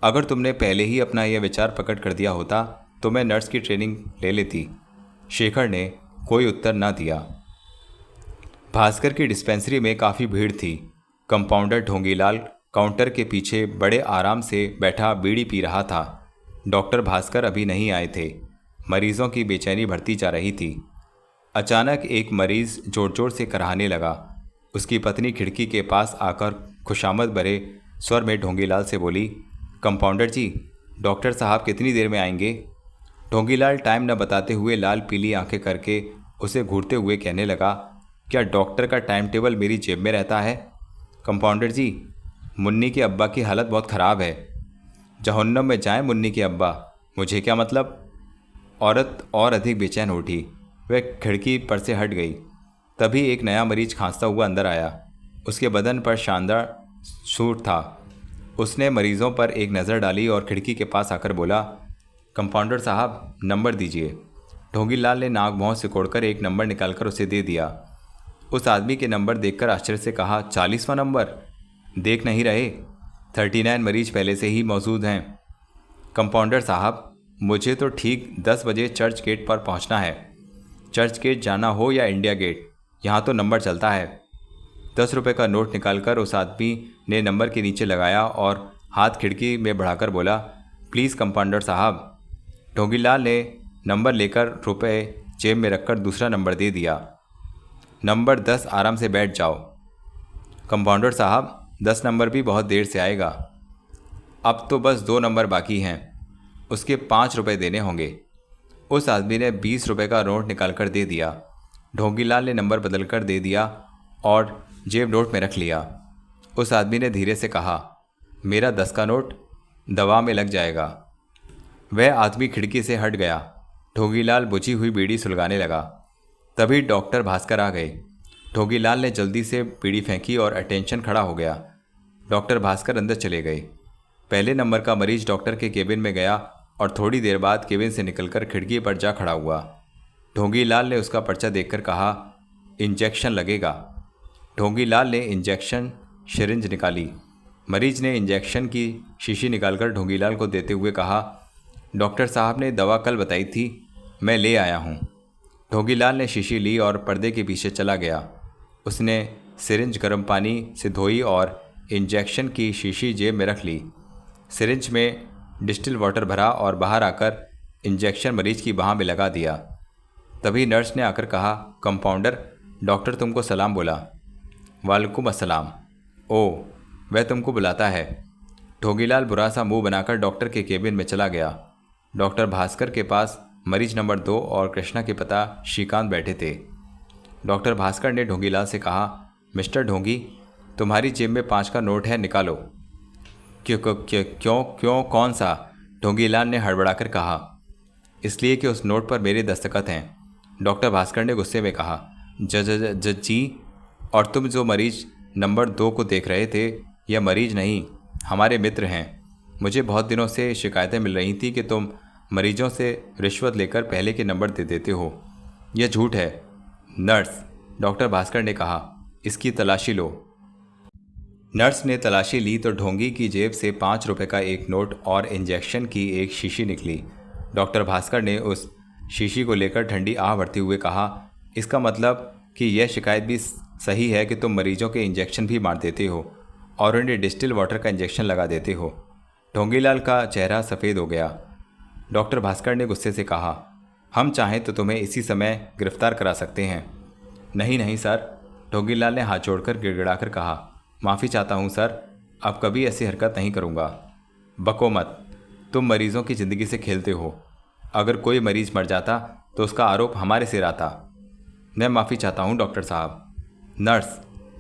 [SPEAKER 1] अगर तुमने पहले ही अपना यह विचार प्रकट कर दिया होता तो मैं नर्स की ट्रेनिंग ले लेती। शेखर ने कोई उत्तर न दिया। भास्कर की डिस्पेंसरी में काफ़ी भीड़ थी। कंपाउंडर ढोंगीलाल काउंटर के पीछे बड़े आराम से बैठा बीड़ी पी रहा था। डॉक्टर भास्कर अभी नहीं आए थे। मरीजों की बेचैनी बढ़ती जा रही थी। अचानक एक मरीज जोर जोर से कराहने लगा। उसकी पत्नी खिड़की के पास आकर खुशामद भरे स्वर में ढोंगीलाल से बोली, कंपाउंडर जी, डॉक्टर साहब कितनी देर में आएंगे। ढोंगीलाल टाइम न बताते हुए लाल पीली आंखें करके उसे घूरते हुए कहने लगा, क्या डॉक्टर का टाइम टेबल मेरी जेब में रहता है। कंपाउंडर जी, मुन्नी के अब्बा की हालत बहुत ख़राब है। जहन्नम में जाए मुन्नी के अब्बा, मुझे क्या मतलब। औरत और अधिक बेचैन उठी। वह खिड़की पर से हट गई। तभी एक नया मरीज खांसता हुआ अंदर आया। उसके बदन पर शानदार सूट था। उसने मरीजों पर एक नज़र डाली और खिड़की के पास आकर बोला, कंपाउंडर साहब, नंबर दीजिए। ढोंगीलाल ने नाक भौं सिकोड़कर एक नंबर निकालकर उसे दे दिया। उस आदमी के नंबर देखकर आश्चर्य से कहा, 40वां नंबर। देख नहीं रहे, 39 मरीज पहले से ही मौजूद हैं। कंपाउंडर साहब, मुझे तो ठीक 10 बजे चर्च गेट पर पहुंचना है। चर्च गेट जाना हो या इंडिया गेट, यहाँ तो नंबर चलता है। 10 रुपये का नोट निकालकर उस आदमी ने नंबर के नीचे लगाया और हाथ खिड़की में बढ़ाकर बोला, प्लीज़ कंपाउंडर साहब। ढोंगीलाल ने नंबर लेकर रुपए जेब में रखकर दूसरा नंबर दे दिया। नंबर 10, आराम से बैठ जाओ। कंपाउंडर साहब, 10 नंबर भी बहुत देर से आएगा। अब तो बस 2 नंबर बाकी हैं, उसके 5 रुपये देने होंगे। उस आदमी ने 20 रुपये का नोट निकालकर दे दिया। ढोंगीलाल ने नंबर बदलकर दे दिया और जेब नोट में रख लिया। उस आदमी ने धीरे से कहा, मेरा 10 का नोट दवा में लग जाएगा। वह आदमी खिड़की से हट गया। ढोंगीलाल बुझी हुई बीड़ी सुलगाने लगा। तभी डॉक्टर भास्कर आ गए। ढोंगीलाल ने जल्दी से बीड़ी फेंकी और अटेंशन खड़ा हो गया। डॉक्टर भास्कर अंदर चले गए। पहले नंबर का मरीज डॉक्टर के केबिन में गया और थोड़ी देर बाद केबिन से निकलकर खिड़की पर जा खड़ा हुआ। ढोंगीलाल ने उसका पर्चा देखकर कहा, इंजेक्शन लगेगा। ढोंगीलाल ने इंजेक्शन सिरिंज निकाली। मरीज ने इंजेक्शन की शीशी निकालकर ढोंगीलाल को देते हुए कहा, डॉक्टर साहब ने दवा कल बताई थी, मैं ले आया हूँ। ढोंगीलाल ने शीशी ली और पर्दे के पीछे चला गया। उसने सिरिंज गर्म पानी से धोई और इंजेक्शन की शीशी जेब में रख ली। सिरिंज में डिस्टिल वाटर भरा और बाहर आकर इंजेक्शन मरीज की बाह में लगा दिया। तभी नर्स ने आकर कहा, कंपाउंडर, डॉक्टर तुमको सलाम बोला। वालेकुम अस्सलाम। ओ, वह तुमको बुलाता है। ढोंगीलाल बुरा सा मुंह बनाकर डॉक्टर के केबिन में चला गया। डॉक्टर भास्कर के पास मरीज नंबर 2 और कृष्णा के पिता श्रीकांत बैठे थे। डॉक्टर भास्कर ने ढोंगीलाल से कहा, मिस्टर ढोंगी, तुम्हारी जेब में 5 का नोट है, निकालो। क्यों कौन सा? ढोंगीलाल ने हड़बड़ाकर कहा। इसलिए कि उस नोट पर मेरे दस्तखत हैं। डॉक्टर भास्कर ने गुस्से में कहा, जज जी, और तुम जो मरीज नंबर 2 को देख रहे थे, यह मरीज नहीं, हमारे मित्र हैं। मुझे बहुत दिनों से शिकायतें मिल रही थी कि तुम मरीजों से रिश्वत लेकर पहले के नंबर दे देते हो। यह झूठ है। नर्स, डॉक्टर भास्कर ने कहा, इसकी तलाशी लो। नर्स ने तलाशी ली तो ढोंगी की जेब से 5 रुपये का एक नोट और इंजेक्शन की एक शीशी निकली। डॉक्टर भास्कर ने उस शीशी को लेकर ठंडी आह भरते हुए कहा, इसका मतलब कि यह शिकायत भी सही है कि तुम मरीजों के इंजेक्शन भी मार देते हो और उन्हें डिस्टिल वाटर का इंजेक्शन लगा देते हो। ढोंगीलाल का चेहरा सफ़ेद हो गया। डॉक्टर भास्कर ने गुस्से से कहा, हम चाहें तो तुम्हें इसी समय गिरफ्तार करा सकते हैं। नहीं नहीं सर, ढोंगीलाल ने हाथ जोड़कर गिड़गिड़ाकर कहा, माफ़ी चाहता हूँ सर, अब कभी ऐसी हरकत नहीं करूँगा। बको मत, तुम मरीज़ों की ज़िंदगी से खेलते हो। अगर कोई मरीज़ मर जाता तो उसका आरोप हमारे सिर आता। मैं माफ़ी चाहता हूँ डॉक्टर साहब। नर्स,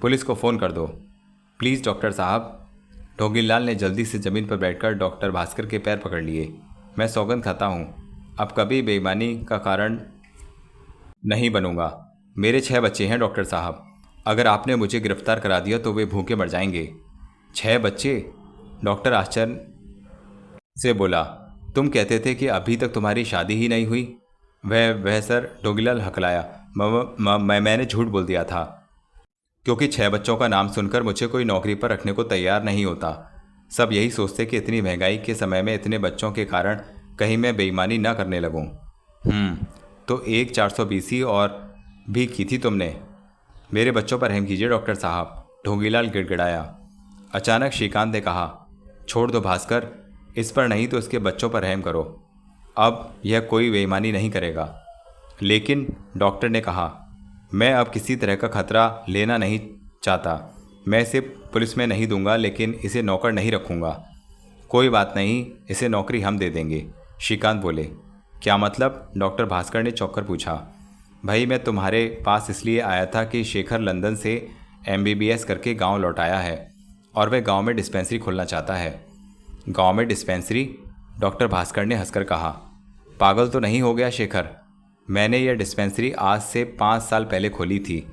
[SPEAKER 1] पुलिस को फ़ोन कर दो। प्लीज़ डॉक्टर साहब। ढोंगीलाल ने जल्दी से ज़मीन पर बैठकर डॉक्टर भास्कर के पैर पकड़ लिए। मैं सौगंध खाता हूँ, अब कभी बेईमानी का कारण नहीं बनूंगा। मेरे 6 बच्चे हैं डॉक्टर साहब, अगर आपने मुझे गिरफ्तार करा दिया तो वे भूखे मर जाएंगे। 6 बच्चे? डॉक्टर आश्चर्य से बोला। तुम कहते थे कि अभी तक तुम्हारी शादी ही नहीं हुई। वह सर, ढोंगीलाल हकलाया। मैंने झूठ बोल दिया था, क्योंकि 6 बच्चों का नाम सुनकर मुझे कोई नौकरी पर रखने को तैयार नहीं होता। सब यही सोचते कि इतनी महंगाई के समय में इतने बच्चों के कारण कहीं मैं बेईमानी न करने लगूं। तो एक 420 और भी की थी तुमने। मेरे बच्चों पर रहम कीजिए डॉक्टर साहब, ढोंगीलाल गिड़गिड़ाया। अचानक श्रीकांत ने कहा, छोड़ दो भास्कर, इस पर नहीं तो इसके बच्चों पर रहम करो। अब यह कोई बेईमानी नहीं करेगा। लेकिन डॉक्टर ने कहा, मैं अब किसी तरह का खतरा लेना नहीं चाहता। मैं इसे पुलिस में नहीं दूंगा, लेकिन इसे नौकर नहीं रखूंगा। कोई बात नहीं, इसे नौकरी हम दे देंगे, श्रीकांत बोले। क्या मतलब? डॉक्टर भास्कर ने चौंक कर पूछा। भाई, मैं तुम्हारे पास इसलिए आया था कि शेखर लंदन से MBBS करके गांव लौट आया है और वह गांव में डिस्पेंसरी खोलना चाहता है। गांव में डिस्पेंसरी? डॉक्टर भास्कर ने हंसकर कहा। पागल तो नहीं हो गया शेखर? मैंने यह डिस्पेंसरी आज से 5 साल पहले खोली थी।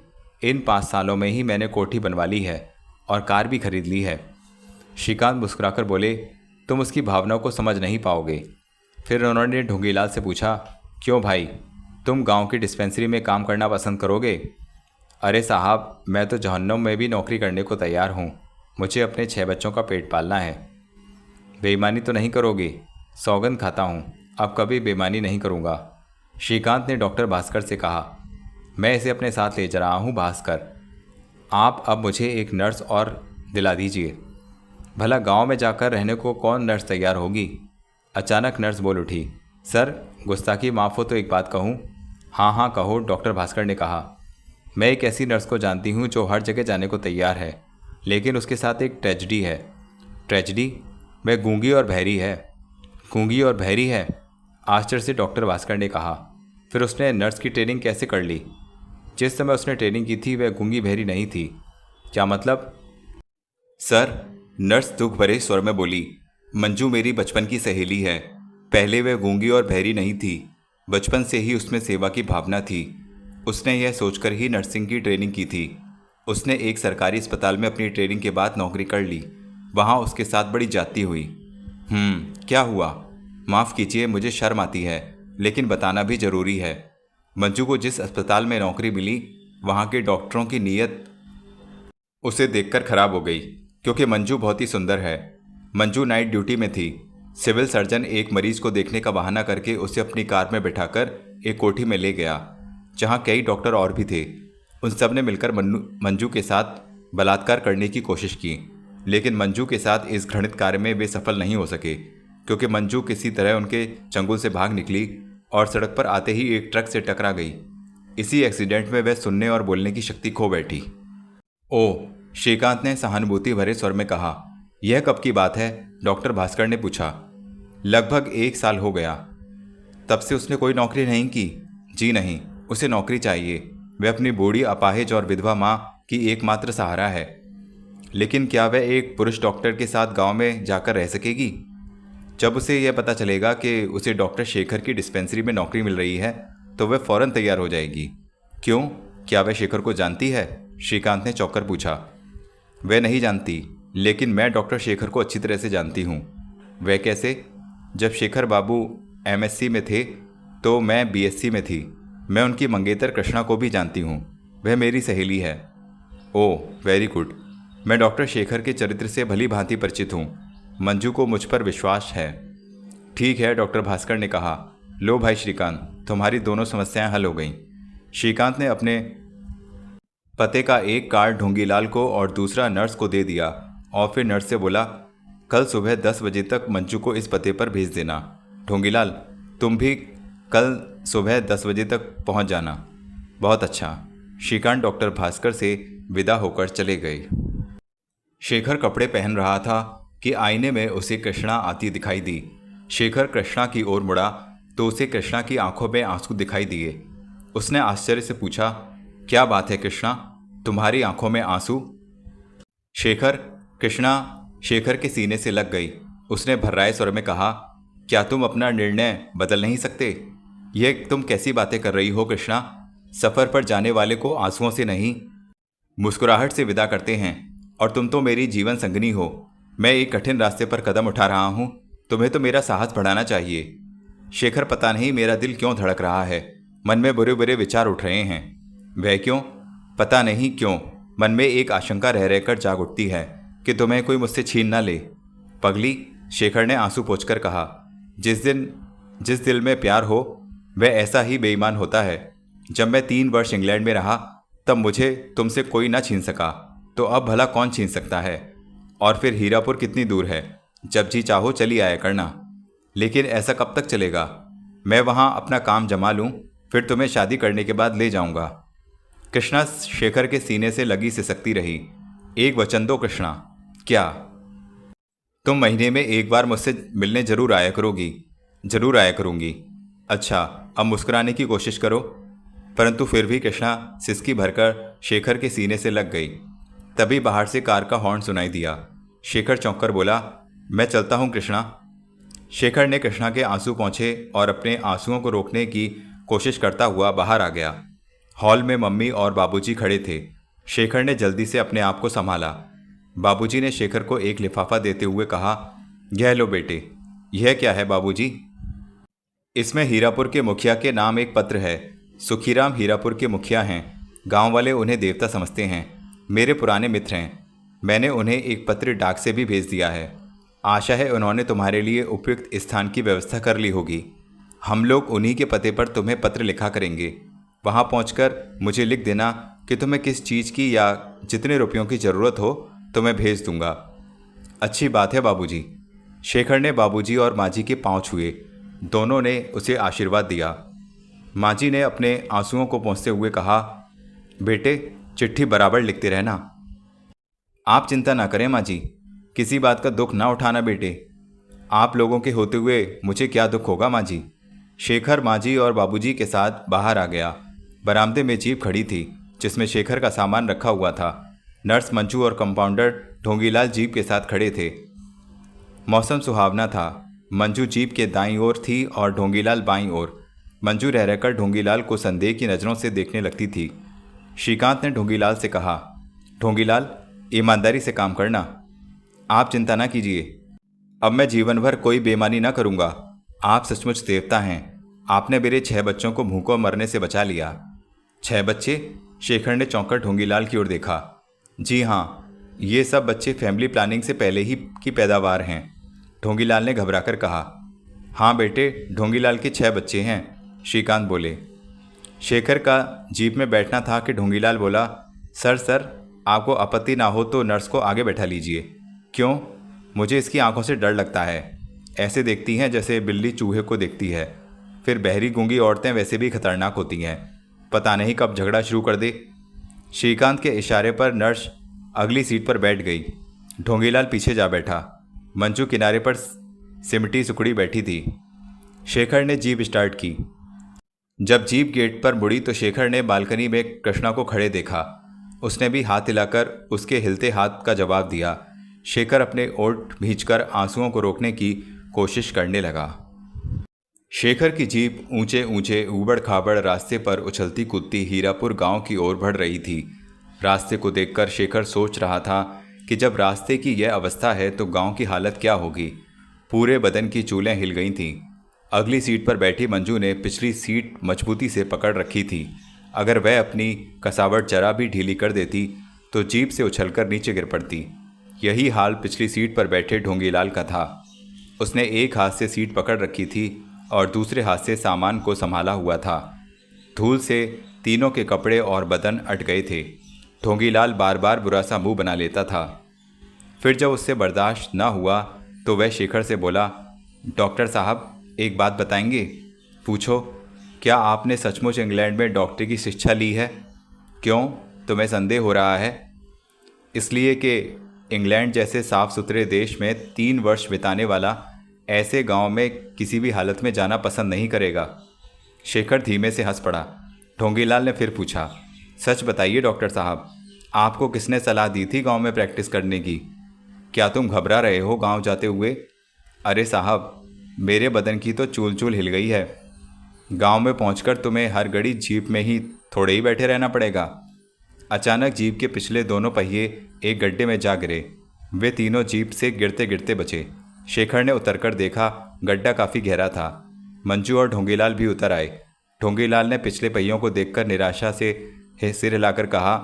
[SPEAKER 1] इन 5 सालों में ही मैंने कोठी बनवा ली है और कार भी खरीद ली है। श्रीकांत मुस्कुराकर बोले, तुम उसकी भावनाओं को समझ नहीं पाओगे। फिर उन्होंने ढोंगीलाल से पूछा, क्यों भाई, तुम गांव की डिस्पेंसरी में काम करना पसंद करोगे? अरे साहब, मैं तो जहन्नुम में भी नौकरी करने को तैयार हूँ। मुझे अपने 6 बच्चों का पेट पालना है। बेईमानी तो नहीं करोगे? सौगंध खाता हूँ, अब कभी बेईमानी नहीं करूँगा, श्रीकांत ने डॉक्टर भास्कर से कहा। मैं इसे अपने साथ ले जा रहा हूँ भास्कर। आप अब मुझे एक नर्स और दिला दीजिए। भला गांव में जाकर रहने को कौन नर्स तैयार होगी? अचानक नर्स बोल उठी। सर, गुस्ताखी माफ़ हो तो एक बात कहूँ? हाँ हाँ कहो, डॉक्टर भास्कर ने कहा। मैं एक ऐसी नर्स को जानती हूँ जो हर जगह जाने को तैयार है, लेकिन उसके साथ एक ट्रेजेडी है। ट्रेजेडी? वह गूंगी और बहरी है। गूंगी और बहरी है? आश्चर्य से डॉक्टर भास्कर ने कहा। फिर उसने नर्स की ट्रेनिंग कैसे कर ली? जिस समय उसने ट्रेनिंग की थी वह गूंगी बहरी नहीं थी। क्या मतलब? सर, नर्स दुख भरे स्वर में बोली, मंजू मेरी बचपन की सहेली है। पहले वह गूंगी और बहरी नहीं थी, बचपन से ही उसमें सेवा की भावना थी। उसने यह सोचकर ही नर्सिंग की ट्रेनिंग की थी। उसने एक सरकारी अस्पताल में अपनी ट्रेनिंग के बाद नौकरी कर ली। वहाँ उसके साथ बड़ी जाती हुई। क्या हुआ? माफ़ कीजिए, मुझे शर्म आती है, लेकिन बताना भी ज़रूरी है। मंजू को जिस अस्पताल में नौकरी मिली, वहाँ के डॉक्टरों की नीयत उसे देखकर खराब हो गई, क्योंकि मंजू बहुत ही सुंदर है। मंजू नाइट ड्यूटी में थी। सिविल सर्जन एक मरीज को देखने का बहाना करके उसे अपनी कार में बिठाकर एक कोठी में ले गया, जहाँ कई डॉक्टर और भी थे। उन सब ने मिलकर मंजू के साथ बलात्कार करने की कोशिश की, लेकिन मंजू के साथ इस घृणित कार्य में वे सफल नहीं हो सके, क्योंकि मंजू किसी तरह उनके चंगुल से भाग निकली और सड़क पर आते ही एक ट्रक से टकरा गई। इसी एक्सीडेंट में वह सुनने और बोलने की शक्ति खो बैठी। ओह, श्रीकांत ने सहानुभूति भरे स्वर में कहा। यह कब की बात है? डॉक्टर भास्कर ने पूछा। लगभग 1 साल हो गया। तब से उसने कोई नौकरी नहीं की? जी नहीं, उसे नौकरी चाहिए। वह अपनी बूढ़ी, अपाहिज और विधवा माँ की एकमात्र सहारा है। लेकिन क्या वह एक पुरुष डॉक्टर के साथ गांव में जाकर रह सकेगी? जब उसे यह पता चलेगा कि उसे डॉक्टर शेखर की डिस्पेंसरी में नौकरी मिल रही है, तो वह फौरन तैयार हो जाएगी। क्यों? क्या वह शेखर को जानती है? श्रीकांत ने चौंककर पूछा। वह नहीं जानती, लेकिन मैं डॉक्टर शेखर को अच्छी तरह से जानती हूँ। वह कैसे? जब शेखर बाबू MSc में थे तो मैं BSc में थी। मैं उनकी मंगेतर कृष्णा को भी जानती हूँ, वह मेरी सहेली है। ओह, वेरी गुड। मैं डॉक्टर शेखर के चरित्र से भली भांति परिचित हूँ। मंजू को मुझ पर विश्वास है। ठीक है, डॉक्टर भास्कर ने कहा। लो भाई श्रीकांत, तुम्हारी दोनों समस्याएं हल हो गईं। श्रीकांत ने अपने पते का एक कार्ड ढोंगीलाल को और दूसरा नर्स को दे दिया और फिर नर्स से बोला, कल सुबह 10 बजे तक मंजू को इस पते पर भेज देना। ढोंगीलाल, तुम भी कल सुबह 10 बजे तक पहुंच जाना। बहुत अच्छा। श्रीकांत डॉक्टर भास्कर से विदा होकर चले गए। शेखर कपड़े पहन रहा था कि आईने में उसे कृष्णा आती दिखाई दी। शेखर कृष्णा की ओर मुड़ा तो उसे कृष्णा की आंखों में आंसू दिखाई दिए। उसने आश्चर्य से पूछा, क्या बात है कृष्णा, तुम्हारी आंखों में आंसू? शेखर, कृष्णा शेखर के सीने से लग गई। उसने भर्राए स्वर में कहा, क्या तुम अपना निर्णय बदल नहीं सकते? यह तुम कैसी बातें कर रही हो कृष्णा? सफ़र पर जाने वाले को आंसुओं से नहीं, मुस्कुराहट से विदा करते हैं। और तुम तो मेरी जीवन संगनी हो। मैं एक कठिन रास्ते पर कदम उठा रहा हूँ, तुम्हें तो मेरा साहस बढ़ाना चाहिए। शेखर, पता नहीं मेरा दिल क्यों धड़क रहा है। मन में बुरे बुरे विचार उठ रहे हैं। वह क्यों? पता नहीं क्यों मन में एक आशंका रह रहकर जाग उठती है कि तुम्हें कोई मुझसे छीन ना ले। पगली, शेखर ने आंसू पोंछकर कहा, जिस दिल में प्यार हो वह ऐसा ही बेईमान होता है। जब मैं 3 वर्ष इंग्लैंड में रहा तब मुझे तुमसे कोई ना छीन सका, तो अब भला कौन छीन सकता है? और फिर हीरापुर कितनी दूर है, जब जी चाहो चली आया करना। लेकिन ऐसा कब तक चलेगा? मैं वहाँ अपना काम जमा लूँ, फिर तुम्हें शादी करने के बाद ले जाऊँगा। कृष्णा शेखर के सीने से लगी सिसकती रही। एक वचन दो कृष्णा। क्या? तुम महीने में एक बार मुझसे मिलने जरूर आया करोगी? जरूर आया करूँगी। अच्छा, अब मुस्कुराने की कोशिश करो। परंतु फिर भी कृष्णा सिसकी भरकर शेखर के सीने से लग गई। तभी बाहर से कार का हॉर्न सुनाई दिया। शेखर चौंक कर बोला, मैं चलता हूँ कृष्णा। शेखर ने कृष्णा के आंसू पोंछे और अपने आंसुओं को रोकने की कोशिश करता हुआ बाहर आ गया। हॉल में मम्मी और बाबूजी खड़े थे। शेखर ने जल्दी से अपने आप को संभाला। बाबूजी ने शेखर को एक लिफाफा देते हुए कहा, यह लो बेटे। यह क्या है बाबूजी? इसमें हीरापुर के मुखिया के नाम एक पत्र है। सुखीराम हीरापुर के मुखिया हैं। गांव वाले उन्हें देवता समझते हैं। मेरे पुराने मित्र हैं। मैंने उन्हें एक पत्र डाक से भी भेज दिया है। आशा है उन्होंने तुम्हारे लिए उपयुक्त स्थान की व्यवस्था कर ली होगी। हम लोग उन्हीं के पते पर तुम्हें पत्र लिखा करेंगे। वहाँ पहुँचकर मुझे लिख देना कि तुम्हें किस चीज़ की या जितने रुपयों की ज़रूरत हो तो मैं भेज दूंगा। अच्छी बात है बाबूजी। शेखर ने बाबूजी और माँ जी के पाँव छुए। दोनों ने उसे आशीर्वाद दिया। माँ जी ने अपने आंसुओं को पोंछते हुए कहा, बेटे चिट्ठी बराबर लिखते रहना। आप चिंता ना करें माँ जी, किसी बात का दुख ना उठाना बेटे। आप लोगों के होते हुए मुझे क्या दुख होगा माँ जी। शेखर माँ जी और बाबूजी के साथ बाहर आ गया। बरामदे में जीप खड़ी थी जिसमें शेखर का सामान रखा हुआ था। नर्स मंजू और कंपाउंडर ढोंगीलाल जीप के साथ खड़े थे। मौसम सुहावना था। मंजू जीप के दाईं ओर थी और ढोंगीलाल बाईं ओर। मंजू रह रहकर ढोंगीलाल को संदेह की नज़रों से देखने लगती थी। श्रीकांत ने ढोंगीलाल से कहा, ढोंगीलाल ईमानदारी से काम करना। आप चिंता ना कीजिए, अब मैं जीवन भर कोई बेईमानी ना करूँगा। आप सचमुच देवता हैं। आपने मेरे 6 बच्चों को भूखों मरने से बचा लिया। 6 बच्चे? शेखर ने चौंककर ढोंगीलाल की ओर देखा। जी हाँ, ये सब बच्चे फैमिली प्लानिंग से पहले ही की पैदावार हैं। ढोंगीलाल ने घबराकर कहा। हाँ बेटे, ढोंगीलाल के 6 बच्चे हैं, श्रीकांत बोले। शेखर का जीप में बैठना था कि ढोंगीलाल बोला, सर आपको आपत्ति ना हो तो नर्स को आगे बैठा लीजिए। क्यों? मुझे इसकी आंखों से डर लगता है। ऐसे देखती हैं जैसे बिल्ली चूहे को देखती है। फिर बहरी गूंगी औरतें वैसे भी खतरनाक होती हैं। पता नहीं कब झगड़ा शुरू कर दे। श्रीकांत के इशारे पर नर्स अगली सीट पर बैठ गई। ढोंगीलाल पीछे जा बैठा। मंजू किनारे पर सिमटी सुकड़ी बैठी थी। शेखर ने जीप स्टार्ट की। जब जीप गेट पर मुड़ी तो शेखर ने बालकनी में कृष्णा को खड़े देखा। उसने भी हाथ हिलाकर उसके हिलते हाथ का जवाब दिया। शेखर अपने ओठ भींचकर आंसुओं को रोकने की कोशिश करने लगा। शेखर की जीप ऊंचे ऊंचे ऊबड़ खाबड़ रास्ते पर उछलती कूदती हीरापुर गांव की ओर बढ़ रही थी। रास्ते को देखकर शेखर सोच रहा था कि जब रास्ते की यह अवस्था है तो गांव की हालत क्या होगी। पूरे बदन की चूलें हिल गई थीं। अगली सीट पर बैठी मंजू ने पिछली सीट मजबूती से पकड़ रखी थी। अगर वह अपनी कसावट जरा भी ढीली कर देती तो जीप से उछलकर नीचे गिर पड़ती। यही हाल पिछली सीट पर बैठे ढोंगीलाल का था। उसने एक हाथ से सीट पकड़ रखी थी और दूसरे हाथ से सामान को संभाला हुआ था। धूल से तीनों के कपड़े और बदन अट गए थे। ढोंगीलाल बार बार बुरा सा मुंह बना लेता था। फिर जब उससे बर्दाश्त न हुआ तो वह शेखर से बोला, डॉक्टर साहब एक बात बताएंगे? पूछो। क्या आपने सचमुच इंग्लैंड में डॉक्टरी की शिक्षा ली है? क्यों, तुम्हें संदेह हो रहा है? इसलिए कि इंग्लैंड जैसे साफ सुथरे देश में 3 वर्ष बिताने वाला ऐसे गांव में किसी भी हालत में जाना पसंद नहीं करेगा। शेखर धीमे से हंस पड़ा। ढोंगीलाल ने फिर पूछा, सच बताइए डॉक्टर साहब, आपको किसने सलाह दी थी गांव में प्रैक्टिस करने की? क्या तुम घबरा रहे हो गांव जाते हुए? अरे साहब, मेरे बदन की तो चूल चूल हिल गई है। गांव में पहुंचकर तुम्हें हर घड़ी जीप में ही थोड़े ही बैठे रहना पड़ेगा। अचानक जीप के पिछले दोनों पहिए एक गड्ढे में जा गिरे। वे तीनों जीप से गिरते गिरते बचे। शेखर ने उतरकर देखा, गड्ढा काफ़ी गहरा था। मंजू और ढोंगीलाल भी उतर आए। ढोंगीलाल ने पिछले पहियों को देखकर निराशा से सिर हिलाकर कहा,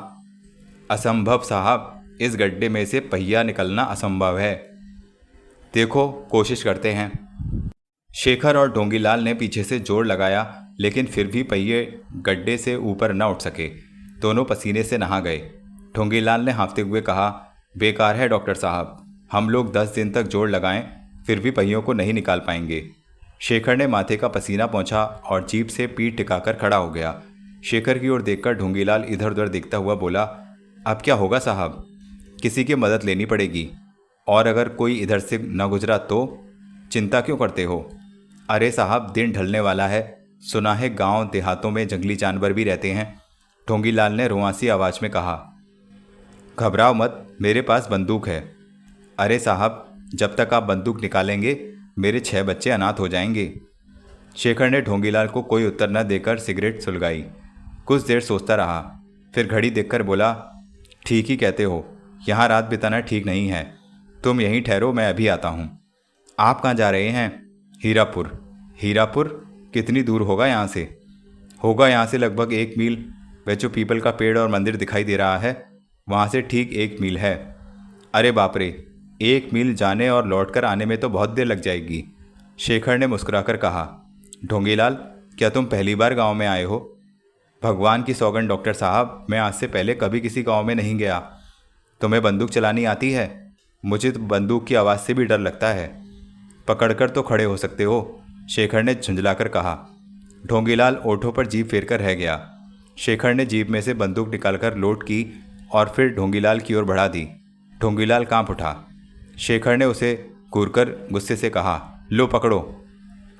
[SPEAKER 1] असंभव साहब, इस गड्ढे में से पहिया निकलना असंभव है। देखो, कोशिश करते हैं। शेखर और ढोंगीलाल ने पीछे से जोर लगाया, लेकिन फिर भी पहिए गड्ढे से ऊपर न उठ सके। दोनों पसीने से नहा गए। ढोंगीलाल ने हाँफते हुए कहा, बेकार है डॉक्टर साहब, हम लोग 10 दिन तक जोर लगाएं फिर भी पहियों को नहीं निकाल पाएंगे। शेखर ने माथे का पसीना पोंछा और जीप से पीठ टिकाकर खड़ा हो गया। शेखर की ओर देखकर ढोंगीलाल इधर उधर देखता हुआ बोला, अब क्या होगा साहब? किसी की मदद लेनी पड़ेगी, और अगर कोई इधर से न गुजरा तो? चिंता क्यों करते हो? अरे साहब, दिन ढलने वाला है, सुना है गांव देहातों में जंगली जानवर भी रहते हैं। ढोंगीलाल ने रुआंसी आवाज़ में कहा। घबराओ मत, मेरे पास बंदूक है। अरे साहब, जब तक आप बंदूक निकालेंगे मेरे 6 बच्चे अनाथ हो जाएंगे। शेखर ने ढोंगीलाल को कोई उत्तर न देकर सिगरेट सुलगाई। कुछ देर सोचता रहा, फिर घड़ी देखकर बोला, ठीक ही कहते हो, यहाँ रात बिताना ठीक नहीं है। तुम यहीं ठहरो, मैं अभी आता हूँ। आप कहाँ जा रहे हैं? हीरापुर। हीरापुर कितनी दूर होगा यहाँ से? होगा यहाँ से लगभग 1 मील। वह जो पीपल का पेड़ और मंदिर दिखाई दे रहा है, वहाँ से ठीक 1 मील है। अरे बाप रे, 1 मील जाने और लौटकर आने में तो बहुत देर लग जाएगी। शेखर ने मुस्कुराकर कहा। ढोंगीलाल, क्या तुम पहली बार गांव में आए हो? भगवान की सौगंध डॉक्टर साहब, मैं आज से पहले कभी किसी गांव में नहीं गया। तुम्हें बंदूक चलानी आती है? मुझे तो बंदूक की आवाज़ से भी डर लगता है। पकड़कर तो खड़े हो सकते हो, शेखर ने झुंझलाकर कहा। ढोंगीलाल ओठों पर जीभ फेरकर रह गया। शेखर ने जीप में से बंदूक निकालकर लोड की और फिर ढोंगीलाल की ओर बढ़ा दी। ढोंगीलाल कांप उठा। शेखर ने उसे घूरकर गुस्से से कहा, लो पकड़ो।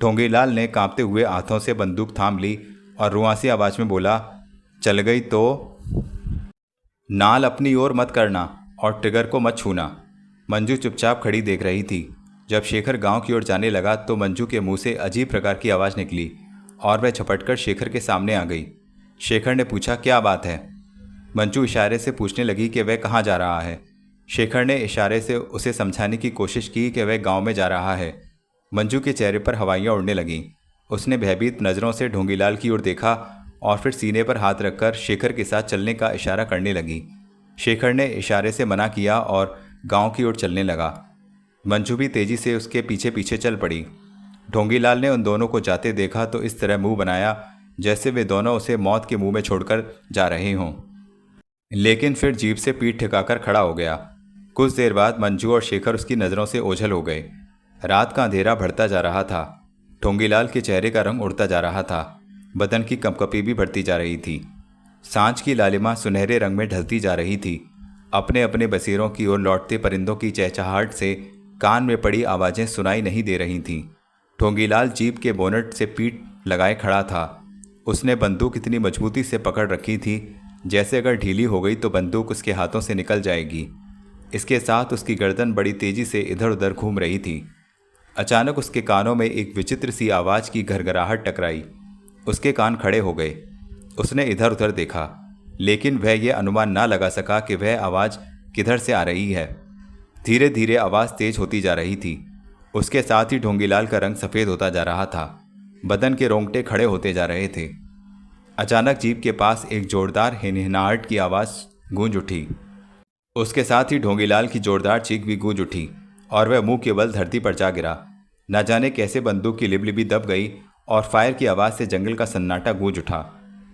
[SPEAKER 1] ढोंगीलाल ने कांपते हुए हाथों से बंदूक थाम ली और रुआंसी आवाज़ में बोला, चल गई तो? नाल अपनी ओर मत करना और ट्रिगर को मत छूना। मंजू चुपचाप खड़ी देख रही थी। जब शेखर गांव की ओर जाने लगा तो मंजू के मुंह से अजीब प्रकार की आवाज़ निकली और वह झपटकर शेखर के सामने आ गई। शेखर ने पूछा, क्या बात है? मंजू इशारे से पूछने लगी कि वह कहाँ जा रहा है। शेखर ने इशारे से उसे समझाने की कोशिश की कि वह गांव में जा रहा है। मंजू के चेहरे पर हवाइयाँ उड़ने लगीं। उसने भयभीत नज़रों से ढोंगीलाल की ओर देखा और फिर सीने पर हाथ रखकर शेखर के साथ चलने का इशारा करने लगी। शेखर ने इशारे से मना किया और गांव की ओर चलने लगा। मंजू भी तेजी से उसके पीछे पीछे चल पड़ी। ढोंगीलाल ने उन दोनों को जाते देखा तो इस तरह मुंह बनाया जैसे वे दोनों उसे मौत के मुंह में छोड़कर जा रहे हों, लेकिन फिर जीप से पीठ ठिकाकर खड़ा हो गया। कुछ देर बाद मंजू और शेखर उसकी नज़रों से ओझल हो गए। रात का अंधेरा बढ़ता जा रहा था। ढोंगीलाल के चेहरे का रंग उड़ता जा रहा था। बदन की कंपकपी भी बढ़ती जा रही थी। सांझ की लालिमा सुनहरे रंग में ढलती जा रही थी। अपने अपने बसेरों की ओर लौटते परिंदों की चहचहाहट से कान में पड़ी आवाज़ें सुनाई नहीं दे रही थीं। ढोंगीलाल जीप के बोनट से पीठ लगाए खड़ा था। उसने बंदूक इतनी मजबूती से पकड़ रखी थी जैसे अगर ढीली हो गई तो बंदूक उसके हाथों से निकल जाएगी। इसके साथ उसकी गर्दन बड़ी तेजी से इधर उधर घूम रही थी। अचानक उसके कानों में एक विचित्र सी आवाज़ की घरघराहट टकराई। उसके कान खड़े हो गए। उसने इधर उधर देखा, लेकिन वह यह अनुमान ना लगा सका कि वह आवाज़ किधर से आ रही है। धीरे धीरे आवाज़ तेज होती जा रही थी। उसके साथ ही ढोंगीलाल का रंग सफ़ेद होता जा रहा था। बदन के रोंगटे खड़े होते जा रहे थे। अचानक जीप के पास एक जोरदार हिनहिनाहट की आवाज़ गूंज उठी। उसके साथ ही ढोंगीलाल की जोरदार चीख भी गूंज उठी और वह मुंह के बल धरती पर जा गिरा। न जाने कैसे बंदूक की लिबलिबी दब गई और फायर की आवाज़ से जंगल का सन्नाटा गूंज उठा।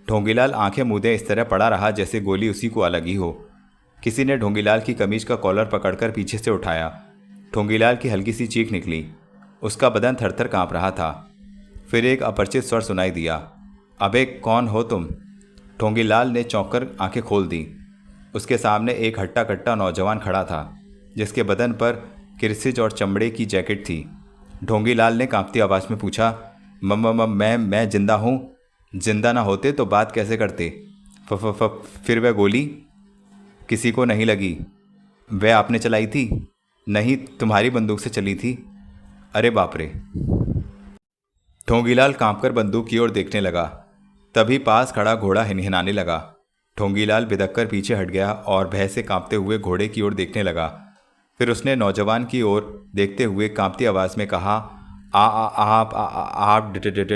[SPEAKER 1] ढोंगीलाल आंखें मूंदे इस तरह पड़ा रहा जैसे गोली उसी को आ लगी हो। किसी ने ढोंगीलाल की कमीज का कॉलर पकड़कर पीछे से उठाया। ढोंगीलाल की हल्की सी चीख निकली। उसका बदन थरथर काँप रहा था। फिर एक अपरिचित स्वर सुनाई दिया, अबे कौन हो तुम? ढोंगीलाल ने चौंक कर आंखें खोल दी। उसके सामने एक हट्टा कट्टा नौजवान खड़ा था जिसके बदन पर किरसिज और चमड़े की जैकेट थी। ढोंगीलाल ने कांपती आवाज़ में पूछा, मैं जिंदा हूँ। जिंदा ना होते तो बात कैसे करते? फिर वह गोली किसी को नहीं लगी। वह आपने चलाई थी? नहीं, तुम्हारी बंदूक से चली थी। अरे बाप रे। ठोंगीलाल कांपकर बंदूक की ओर देखने लगा। तभी पास खड़ा घोड़ा हिनहिनाने लगा। ठोंगीलाल बिदक कर पीछे हट गया और भय से कांपते हुए घोड़े की ओर देखने लगा। फिर उसने नौजवान की ओर देखते हुए कांपती आवाज़ में कहा, आप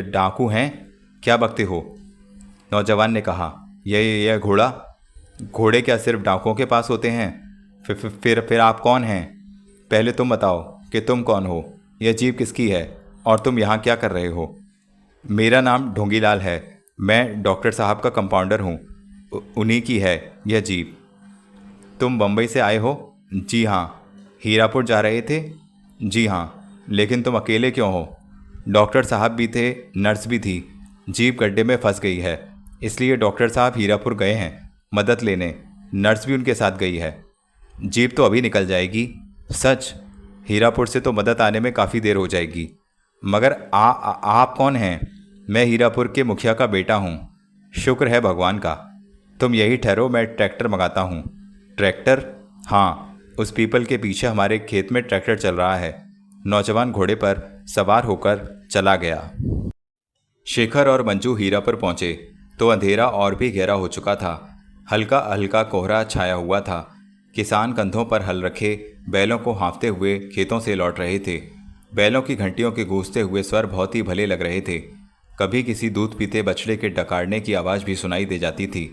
[SPEAKER 1] डाकू हैं? क्या बकते हो? नौजवान ने कहा, यह घोड़ा? घोड़े क्या सिर्फ डाकुओं के पास होते हैं? फिर आप कौन हैं? पहले तुम बताओ कि तुम कौन हो, यह जीप किसकी है और तुम यहाँ क्या कर रहे हो? मेरा नाम ढोंगीलाल है, मैं डॉक्टर साहब का कंपाउंडर हूँ। उन्हीं की है यह जीप। तुम बम्बई से आए हो? जी हाँ। हीरापुर जा रहे थे? जी हाँ। लेकिन तुम अकेले क्यों हो? डॉक्टर साहब भी थे, नर्स भी थी। जीप गड्ढे में फंस गई है, इसलिए डॉक्टर साहब हीरापुर गए हैं मदद लेने। नर्स भी उनके साथ गई है। जीप तो अभी निकल जाएगी। सच? हीरापुर से तो मदद आने में काफ़ी देर हो जाएगी। मगर आप कौन हैं? मैं हीरापुर के मुखिया का बेटा हूँ। शुक्र है भगवान का। तुम यही ठहरो, मैं ट्रैक्टर मंगाता हूँ। ट्रैक्टर? हाँ, उस पीपल के पीछे हमारे खेत में ट्रैक्टर चल रहा है। नौजवान घोड़े पर सवार होकर चला गया। शेखर और मंजू हीरापुर पहुंचे तो अंधेरा और भी गहरा हो चुका था। हल्का हल्का कोहरा छाया हुआ था। किसान कंधों पर हल रखे बैलों को हाँफते हुए खेतों से लौट रहे थे। बैलों की घंटियों के गूंजते हुए स्वर बहुत ही भले लग रहे थे। कभी किसी दूध पीते बछड़े के डकारने की आवाज़ भी सुनाई दे जाती थी।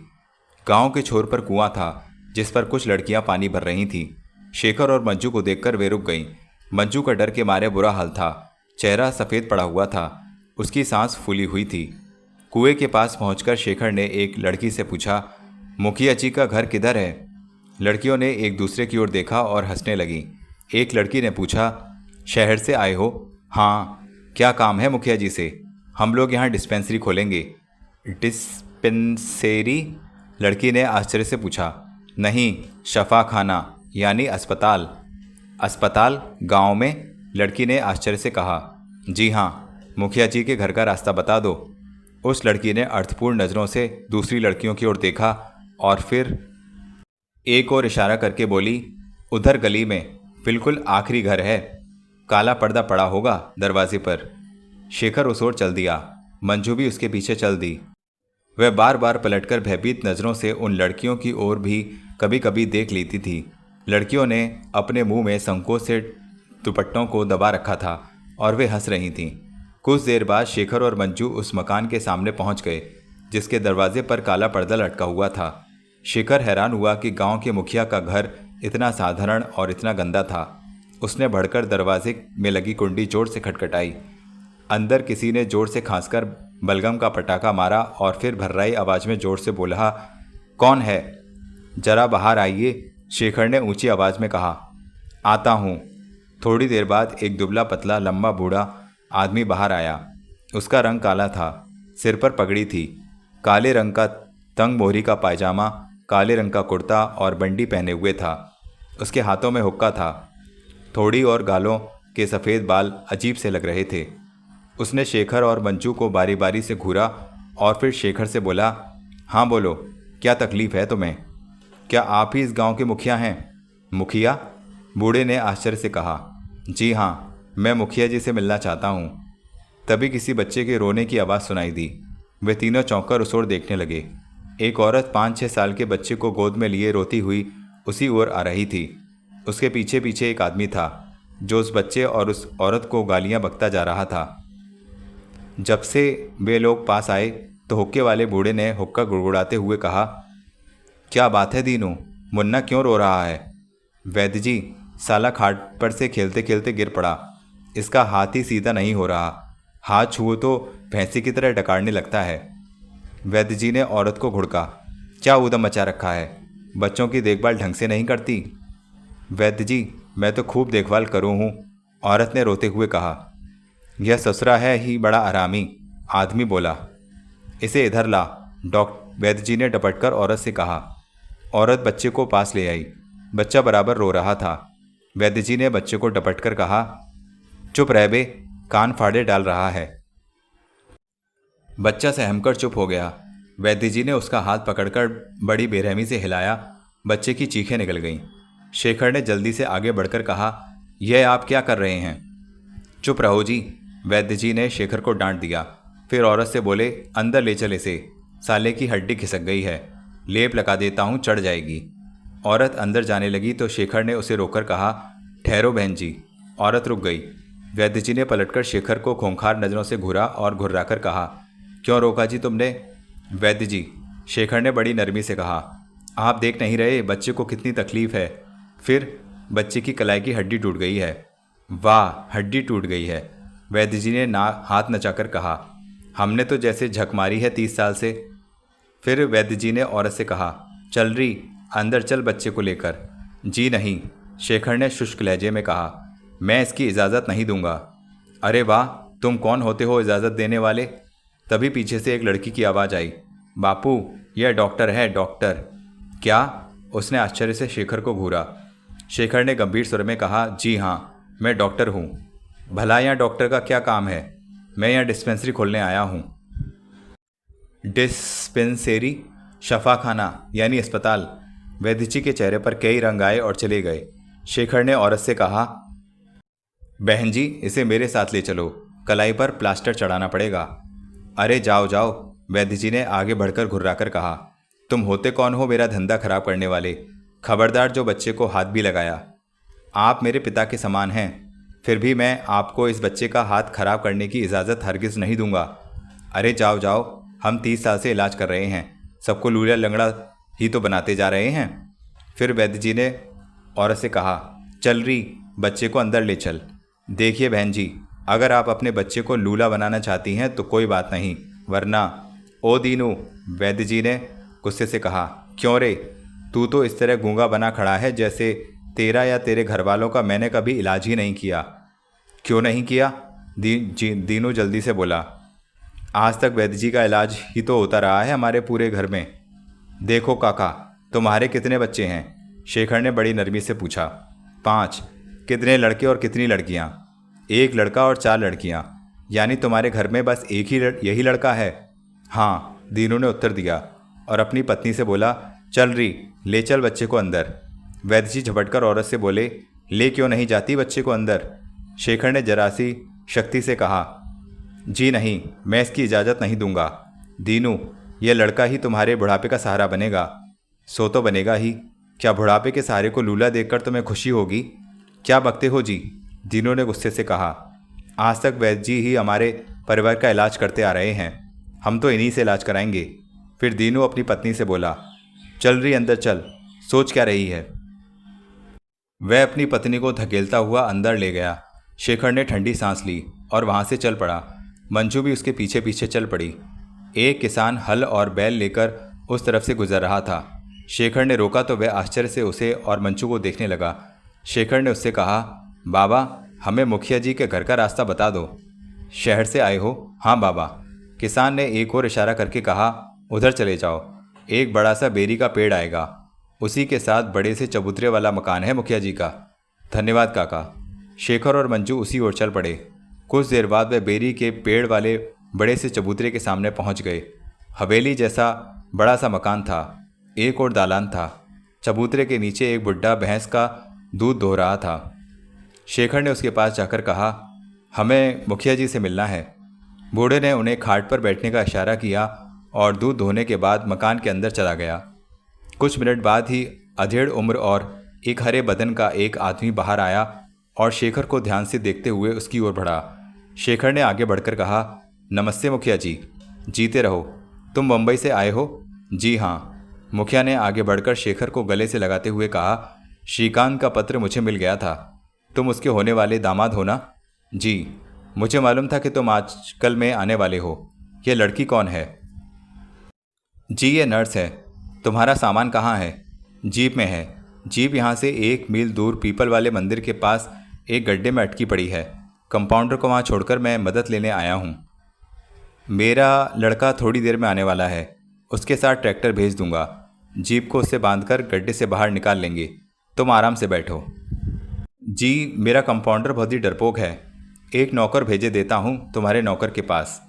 [SPEAKER 1] गांव के छोर पर कुआं था जिस पर कुछ लड़कियां पानी भर रही थीं। शेखर और मंजू को देखकर वे रुक गईं। मंजू का डर के मारे बुरा हाल था। चेहरा सफ़ेद पड़ा हुआ था, उसकी सांस फूली हुई थी। कुएं के पास पहुंचकर शेखर ने एक लड़की से पूछा, मुखिया जी का घर किधर है? लड़कियों ने एक दूसरे की ओर देखा और हंसने लगीं। एक लड़की ने पूछा, शहर से आए हो? हाँ। क्या काम है मुखिया जी से? हम लोग यहाँ डिस्पेंसरी खोलेंगे। डिस्पेंसरी? लड़की ने आश्चर्य से पूछा। नहीं, शफा खाना यानी अस्पताल। अस्पताल गांव में? लड़की ने आश्चर्य से कहा। जी हाँ, मुखिया जी के घर का रास्ता बता दो। उस लड़की ने अर्थपूर्ण नज़रों से दूसरी लड़कियों की ओर देखा और फिर एक और इशारा करके बोली, उधर गली में बिल्कुल आखिरी घर है। काला पर्दा पड़ा होगा दरवाजे पर। शेखर उस ओर चल दिया। मंजू भी उसके पीछे चल दी। वह बार बार पलटकर भयभीत नज़रों से उन लड़कियों की ओर भी कभी कभी देख लेती थी। लड़कियों ने अपने मुंह में संकोच से दुपट्टों को दबा रखा था और वे हंस रही थीं। कुछ देर बाद शेखर और मंजू उस मकान के सामने पहुंच गए जिसके दरवाजे पर काला पर्दा लटका हुआ था। शेखर हैरान हुआ कि गांव के मुखिया का घर इतना साधारण और इतना गंदा था। उसने बढ़कर दरवाजे में लगी कुंडी जोर से खटखटाई। अंदर किसी ने जोर से खांसकर बलगम का पटाखा मारा और फिर भर्राई आवाज में जोर से बोला, कौन है? जरा बाहर आइए, शेखर ने ऊंची आवाज में कहा। आता हूँ। थोड़ी देर बाद एक दुबला पतला लंबा बूढ़ा आदमी बाहर आया। उसका रंग काला था, सिर पर पगड़ी थी। काले रंग का तंग मोहरी का पायजामा, काले रंग का कुर्ता और बंडी पहने हुए था। उसके हाथों में हुक्का था। थोड़ी और गालों के सफ़ेद बाल अजीब से लग रहे थे। उसने शेखर और मंजू को बारी बारी से घूरा और फिर शेखर से बोला, हाँ बोलो, क्या तकलीफ़ है तुम्हें? क्या आप ही इस गांव के मुखिया हैं? मुखिया? बूढ़े ने आश्चर्य से कहा। जी हाँ, मैं मुखिया जी से मिलना चाहता हूँ। तभी किसी बच्चे के रोने की आवाज़ सुनाई दी। वे तीनों चौंककर उस ओर देखने लगे। एक औरत 5-6 साल के बच्चे को गोद में लिए रोती हुई उसी ओर आ रही थी। उसके पीछे पीछे एक आदमी था जो उस बच्चे और उस औरत को गालियाँ बकता जा रहा था। जब से वे लोग पास आए तो हुक्के वाले बूढ़े ने हुक्का गुड़गुड़ाते हुए कहा, क्या बात है दीनू, मुन्ना क्यों रो रहा है? वैद्य जी, साला खाट पर से खेलते खेलते गिर पड़ा। इसका हाथ ही सीधा नहीं हो रहा। हाथ छुओ तो भैंसी की तरह डकारने लगता है। वैद्य जी ने औरत को घुड़का। क्या ऊधम मचा रखा है? बच्चों की देखभाल ढंग से नहीं करती? वैद्य जी, मैं तो खूब देखभाल करूँ हूँ, औरत ने रोते हुए कहा। यह ससुरा है ही बड़ा आरामी, आदमी बोला। इसे इधर ला, डॉक्टर वैद्य जी ने डपटकर औरत से कहा। औरत बच्चे को पास ले आई। बच्चा बराबर रो रहा था। वैद्य जी ने बच्चे को डपटकर कहा, चुप रह बे, कान फाड़े डाल रहा है। बच्चा सहमकर चुप हो गया। वैद्य जी ने उसका हाथ पकड़कर बड़ी बेरहमी से हिलाया। बच्चे की चीखें निकल गईं। शेखर ने जल्दी से आगे बढ़कर कहा, यह आप क्या कर रहे हैं? चुप रहो जी, वैद्य जी ने शेखर को डांट दिया। फिर औरत से बोले, अंदर ले चल इसे, साले की हड्डी खिसक गई है, लेप लगा देता हूँ, चढ़ जाएगी। औरत अंदर जाने लगी तो शेखर ने उसे रोककर कहा, ठहरो बहन जी। औरत रुक गई। वैद्य जी ने पलटकर शेखर को खूंखार नज़रों से घूरा और घुर्राकर कहा, क्यों रोका जी तुमने? वैद्य जी, शेखर ने बड़ी नरमी से कहा, आप देख नहीं रहे बच्चे को कितनी तकलीफ है? फिर बच्चे की कलाई की हड्डी टूट गई है। वाह, हड्डी टूट गई है? वैद्य जी ने हाथ नचाकर कहा, हमने तो जैसे झक मारी है 30 साल से। फिर वैद्य जी ने औरत से कहा, चल रही, अंदर चल बच्चे को लेकर। जी नहीं, शेखर ने शुष्क लहजे में कहा, मैं इसकी इजाज़त नहीं दूंगा। अरे वाह, तुम कौन होते हो इजाज़त देने वाले? तभी पीछे से एक लड़की की आवाज़ आई, बापू, यह डॉक्टर है, डॉक्टर। क्या? उसने आश्चर्य से शेखर को घूरा। शेखर ने गंभीर स्वर में कहा, जी हाँ, मैं डॉक्टर हूँ। भला यहाँ डॉक्टर का क्या काम है? मैं यहाँ डिस्पेंसरी खोलने आया हूँ। डिस्पेंसरी? शफाखाना यानी अस्पताल। वैद्य जी के चेहरे पर कई रंग आए और चले गए। शेखर ने औरत से कहा, बहन जी, इसे मेरे साथ ले चलो, कलाई पर प्लास्टर चढ़ाना पड़ेगा। अरे जाओ जाओ, वैद्य जी ने आगे बढ़कर घुर्राकर कहा, तुम होते कौन हो मेरा धंधा खराब करने वाले? खबरदार जो बच्चे को हाथ भी लगाया। आप मेरे पिता के समान हैं, फिर भी मैं आपको इस बच्चे का हाथ खराब करने की इजाज़त हरगिज़ नहीं दूंगा। अरे जाओ जाओ, हम 30 साल से इलाज कर रहे हैं, सबको लूला लंगड़ा ही तो बनाते जा रहे हैं। फिर वैद्य जी ने औरत से कहा, चल रही, बच्चे को अंदर ले चल। देखिए बहन जी, अगर आप अपने बच्चे को लूला बनाना चाहती हैं तो कोई बात नहीं, वरना। ओ दीनू, वैद्य जी ने गुस्से से कहा, क्यों रे, तू तो इस तरह गूंगा बना खड़ा है जैसे तेरा या तेरे घर वालों का मैंने कभी इलाज ही नहीं किया। क्यों नहीं किया? दीनू जल्दी से बोला, आज तक वैद्य जी का इलाज ही तो होता रहा है हमारे पूरे घर में। देखो काका, तुम्हारे कितने बच्चे हैं? शेखर ने बड़ी नरमी से पूछा। 5। कितने लड़के और कितनी लड़कियां? 1 लड़का और 4 लड़कियां। यानी तुम्हारे घर में बस एक ही यही लड़का है? हाँ, दीनू ने उत्तर दिया और अपनी पत्नी से बोला, चल रही, ले चल बच्चे को अंदर। वैद्य जी झपटकर औरत से बोले, ले क्यों नहीं जाती बच्चे को अंदर? शेखर ने जरा सी शक्ति से कहा, जी नहीं, मैं इसकी इजाज़त नहीं दूंगा। दीनू, यह लड़का ही तुम्हारे बुढ़ापे का सहारा बनेगा। सो तो बनेगा ही, क्या बुढ़ापे के सहारे को लूला देखकर तुम्हें खुशी होगी? क्या बकते हो जी? दीनू ने गुस्से से कहा, आज तक वैद्य जी ही हमारे परिवार का इलाज करते आ रहे हैं, हम तो इन्हीं से इलाज कराएंगे। फिर दीनू अपनी पत्नी से बोला, चल रही, अंदर चल, सोच क्या रही है? वह अपनी पत्नी को धकेलता हुआ अंदर ले गया। शेखर ने ठंडी सांस ली और वहां से चल पड़ा। मंजू भी उसके पीछे पीछे चल पड़ी। एक किसान हल और बैल लेकर उस तरफ से गुजर रहा था। शेखर ने रोका तो वह आश्चर्य से उसे और मंजू को देखने लगा। शेखर ने उससे कहा, बाबा, हमें मुखिया जी के घर का रास्ता बता दो। शहर से आए हो? हाँ बाबा। किसान ने एक और इशारा करके कहा, उधर चले जाओ, एक बड़ा सा बेरी का पेड़ आएगा, उसी के साथ बड़े से चबूतरे वाला मकान है मुखिया जी का। धन्यवाद काका। शेखर और मंजू उसी ओर चल पड़े। कुछ देर बाद वे बेरी के पेड़ वाले बड़े से चबूतरे के सामने पहुंच गए। हवेली जैसा बड़ा सा मकान था, एक और दालान था। चबूतरे के नीचे एक बुढ़ा भैंस का दूध धो रहा था। शेखर ने उसके पास जाकर कहा, हमें मुखिया जी से मिलना है। बूढ़े ने उन्हें खाट पर बैठने का इशारा किया और दूध धोने के बाद मकान के अंदर चला गया। कुछ मिनट बाद ही अधेड़ उम्र और एक हरे बदन का एक आदमी बाहर आया और शेखर को ध्यान से देखते हुए उसकी ओर बढ़ा। शेखर ने आगे बढ़कर कहा, नमस्ते मुखिया जी। जीते रहो। तुम मुंबई से आए हो? जी हाँ। मुखिया ने आगे बढ़कर शेखर को गले से लगाते हुए कहा, श्रीकांत का पत्र मुझे मिल गया था, तुम उसके होने वाले दामाद हो ना? जी, मुझे मालूम था कि तुम आजकल में आने वाले हो। यह लड़की कौन है? जी, ये नर्स है। तुम्हारा सामान कहाँ है? जीप में है। जीप यहाँ से 1 मील दूर पीपल वाले मंदिर के पास एक गड्ढे में अटकी पड़ी है। कंपाउंडर को वहाँ छोड़कर मैं मदद लेने आया हूँ। मेरा लड़का थोड़ी देर में आने वाला है, उसके साथ ट्रैक्टर भेज दूंगा। जीप को उससे बांधकर गड्ढे से बाहर निकाल लेंगे। तुम आराम से बैठो। जी, मेरा कंपाउंडर बहुत ही डरपोक है। एक नौकर भेजे देता हूँ तुम्हारे नौकर के पास।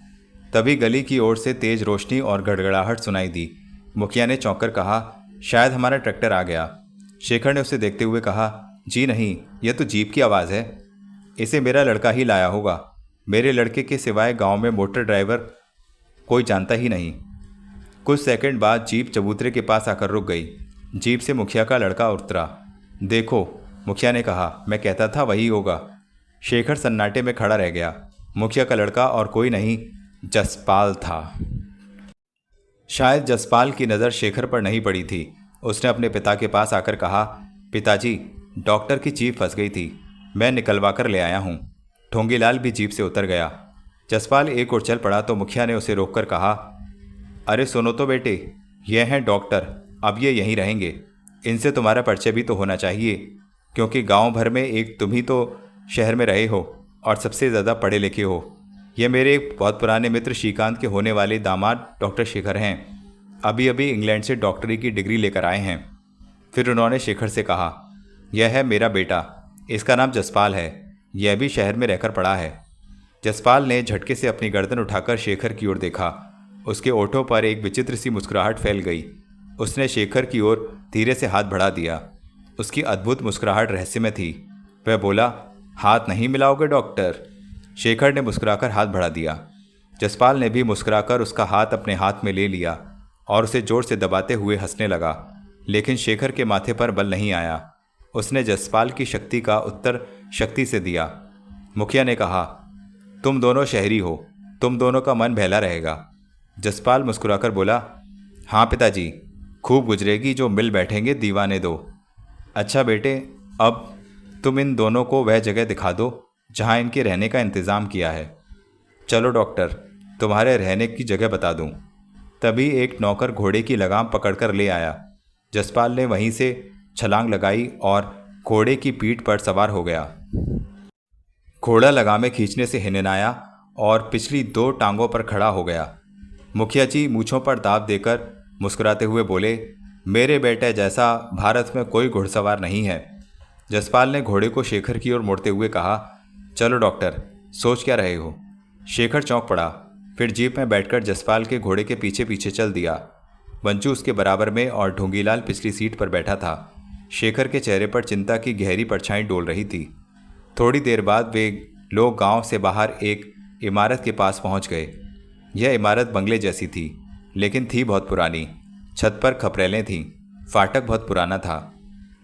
[SPEAKER 1] तभी गली की ओर से तेज रोशनी और गड़गड़ाहट सुनाई दी। मुखिया ने चौंक कर कहा, शायद हमारा ट्रैक्टर आ गया। शेखर ने उसे देखते हुए कहा, जी नहीं, यह तो जीप की आवाज़ है। इसे मेरा लड़का ही लाया होगा। मेरे लड़के के सिवाय गांव में मोटर ड्राइवर कोई जानता ही नहीं। कुछ सेकंड बाद जीप चबूतरे के पास आकर रुक गई। जीप से मुखिया का लड़का उतरा। देखो, मुखिया ने कहा, मैं कहता था वही होगा। शेखर सन्नाटे में खड़ा रह गया। मुखिया का लड़का और कोई नहीं, जसपाल था। शायद जसपाल की नज़र शेखर पर नहीं पड़ी थी। उसने अपने पिता के पास आकर कहा, पिताजी, डॉक्टर की जीप फंस गई थी, मैं निकलवा कर ले आया हूँ। ठोंगीलाल भी जीप से उतर गया। जसपाल एक और चल पड़ा तो मुखिया ने उसे रोककर कहा, अरे सुनो तो बेटे, ये हैं डॉक्टर, अब ये यहीं रहेंगे। इनसे तुम्हारा परिचय भी तो होना चाहिए, क्योंकि गांव भर में एक तुम ही तो शहर में रहे हो और सबसे ज़्यादा पढ़े लिखे हो। ये मेरे एक बहुत पुराने मित्र श्रीकांत के होने वाले दामाद डॉक्टर शेखर हैं। अभी अभी इंग्लैंड से डॉक्टरी की डिग्री लेकर आए हैं। फिर उन्होंने शेखर से कहा, यह है मेरा बेटा, इसका नाम जसपाल है, यह भी शहर में रहकर पढ़ा है। जसपाल ने झटके से अपनी गर्दन उठाकर शेखर की ओर देखा। उसके ओठों पर एक विचित्र सी मुस्कुराहट फैल गई। उसने शेखर की ओर धीरे से हाथ बढ़ा दिया। उसकी अद्भुत मुस्कुराहट रहस्यमय थी। वह बोला, हाथ नहीं मिलाओगे डॉक्टर? शेखर ने मुस्कुराकर हाथ बढ़ा दिया। जसपाल ने भी मुस्कुराकर उसका हाथ अपने हाथ में ले लिया और उसे जोर से दबाते हुए हंसने लगा। लेकिन शेखर के माथे पर बल नहीं आया। उसने जसपाल की शक्ति का उत्तर शक्ति से दिया। मुखिया ने कहा, तुम दोनों शहरी हो, तुम दोनों का मन बहला रहेगा। जसपाल मुस्कुराकर बोला, हाँ पिताजी, खूब गुजरेगी जो मिल बैठेंगे दीवाने दो। अच्छा बेटे, अब तुम इन दोनों को वह जगह दिखा दो जहाँ इनके रहने का इंतज़ाम किया है। चलो डॉक्टर, तुम्हारे रहने की जगह बता दूँ। तभी एक नौकर घोड़े की लगाम पकड़कर ले आया। जसपाल ने वहीं से छलांग लगाई और घोड़े की पीठ पर सवार हो गया। घोड़ा लगामें खींचने से हिनहिनाया और पिछली दो टांगों पर खड़ा हो गया। मुखिया जी मूँछों पर दाब देकर मुस्कुराते हुए बोले, मेरे बेटे जैसा भारत में कोई घुड़सवार नहीं है। जसपाल ने घोड़े को शेखर की ओर मोड़ते हुए कहा, चलो डॉक्टर, सोच क्या रहे हो? शेखर चौंक पड़ा। फिर जीप में बैठकर जसपाल के घोड़े के पीछे पीछे चल दिया। बंचू उसके बराबर में और ढोंगीलाल पिछली सीट पर बैठा था। शेखर के चेहरे पर चिंता की गहरी परछाई डोल रही थी। थोड़ी देर बाद वे लोग गांव से बाहर एक इमारत के पास पहुंच गए। यह इमारत बंगले जैसी थी, लेकिन थी बहुत पुरानी। छत पर खपरेलें थीं। फाटक बहुत पुराना था।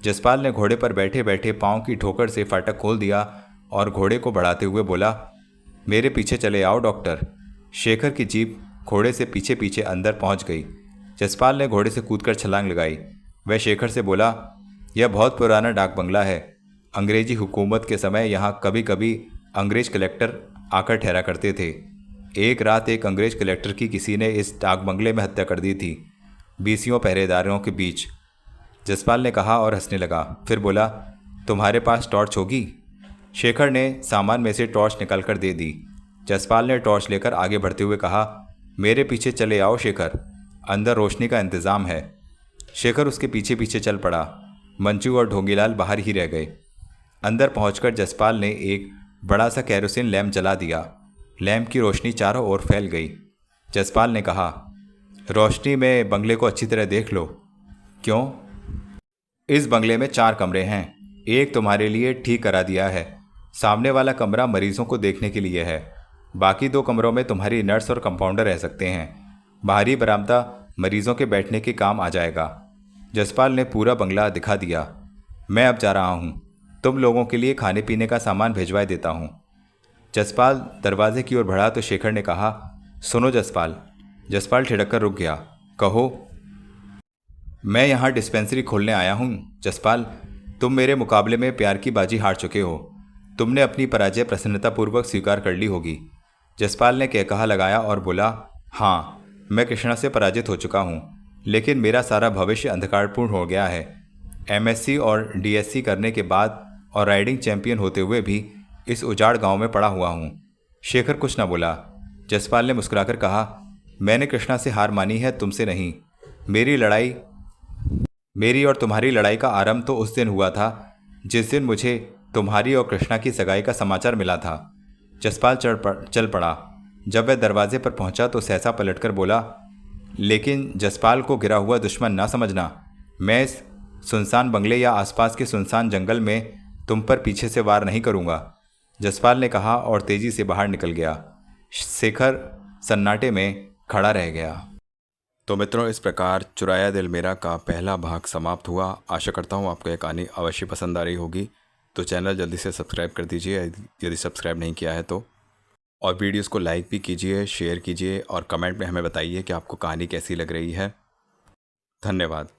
[SPEAKER 1] जसपाल ने घोड़े पर बैठे बैठे पाँव की ठोकर से फाटक खोल दिया और घोड़े को बढ़ाते हुए बोला, मेरे पीछे चले आओ डॉक्टर। शेखर की जीप घोड़े से पीछे पीछे अंदर पहुंच गई। जसपाल ने घोड़े से कूदकर छलांग लगाई। वह शेखर से बोला, यह बहुत पुराना डाक बंगला है। अंग्रेजी हुकूमत के समय यहाँ कभी कभी अंग्रेज कलेक्टर आकर ठहरा करते थे। एक रात एक अंग्रेज कलेक्टर की किसी ने इस डाक बंगले में हत्या कर दी थी, 20 पहरेदारों के बीच। जसपाल ने कहा और हंसने लगा। फिर बोला, तुम्हारे पास टॉर्च होगी? शेखर ने सामान में से टॉर्च निकालकर दे दी। जसपाल ने टॉर्च लेकर आगे बढ़ते हुए कहा, मेरे पीछे चले आओ शेखर, अंदर रोशनी का इंतज़ाम है। शेखर उसके पीछे पीछे चल पड़ा। मंजू और ढोंगीलाल बाहर ही रह गए। अंदर पहुंचकर जसपाल ने एक बड़ा सा कैरोसिन लैंप जला दिया। लैंप की रोशनी चारों ओर फैल गई। जसपाल ने कहा, रोशनी में बंगले को अच्छी तरह देख लो। क्यों? इस बंगले में 4 कमरे हैं। एक तुम्हारे लिए ठीक करा दिया है। सामने वाला कमरा मरीजों को देखने के लिए है। बाकी 2 कमरों में तुम्हारी नर्स और कंपाउंडर रह सकते हैं। बाहरी बरामदा मरीजों के बैठने के काम आ जाएगा। जसपाल ने पूरा बंगला दिखा दिया। मैं अब जा रहा हूँ, तुम लोगों के लिए खाने पीने का सामान भिजवा देता हूँ। जसपाल दरवाजे की ओर बढ़ा तो शेखर ने कहा, सुनो जसपाल। जसपाल ठिठक कर रुक गया। कहो। मैं यहाँ डिस्पेंसरी खोलने आया हूँ। जसपाल, तुम मेरे मुकाबले में प्यार की बाजी हार चुके हो। तुमने अपनी पराजय प्रसन्नतापूर्वक स्वीकार कर ली होगी। जसपाल ने कहकहा लगाया और बोला, हाँ, मैं कृष्णा से पराजित हो चुका हूँ, लेकिन मेरा सारा भविष्य अंधकारपूर्ण हो गया है। MSc और DSc करने के बाद और राइडिंग चैंपियन होते हुए भी इस उजाड़ गांव में पड़ा हुआ हूँ। शेखर कुछ न बोला। जसपाल ने मुस्कुराकर कहा, मैंने कृष्णा से हार मानी है, तुमसे नहीं। मेरी और तुम्हारी लड़ाई का आरंभ तो उस दिन हुआ था जिस दिन मुझे तुम्हारी और कृष्णा की सगाई का समाचार मिला था। जसपाल चल पड़ा। जब वह दरवाजे पर पहुंचा तो सहसा पलटकर बोला, लेकिन जसपाल को गिरा हुआ दुश्मन ना समझना। मैं इस सुनसान बंगले या आसपास के सुनसान जंगल में तुम पर पीछे से वार नहीं करूंगा, जसपाल ने कहा और तेजी से बाहर निकल गया। शेखर सन्नाटे में खड़ा रह गया। तो मित्रों, इस प्रकार चुराया दिल मेरा का पहला भाग समाप्त हुआ। आशा करता हूँ आपको ये कहानी अवश्य पसंद आ रही होगी। तो चैनल जल्दी से सब्सक्राइब कर दीजिए यदि सब्सक्राइब नहीं किया है तो, और वीडियोस को लाइक भी कीजिए, शेयर कीजिए और कमेंट में हमें बताइए कि आपको कहानी कैसी लग रही है। धन्यवाद।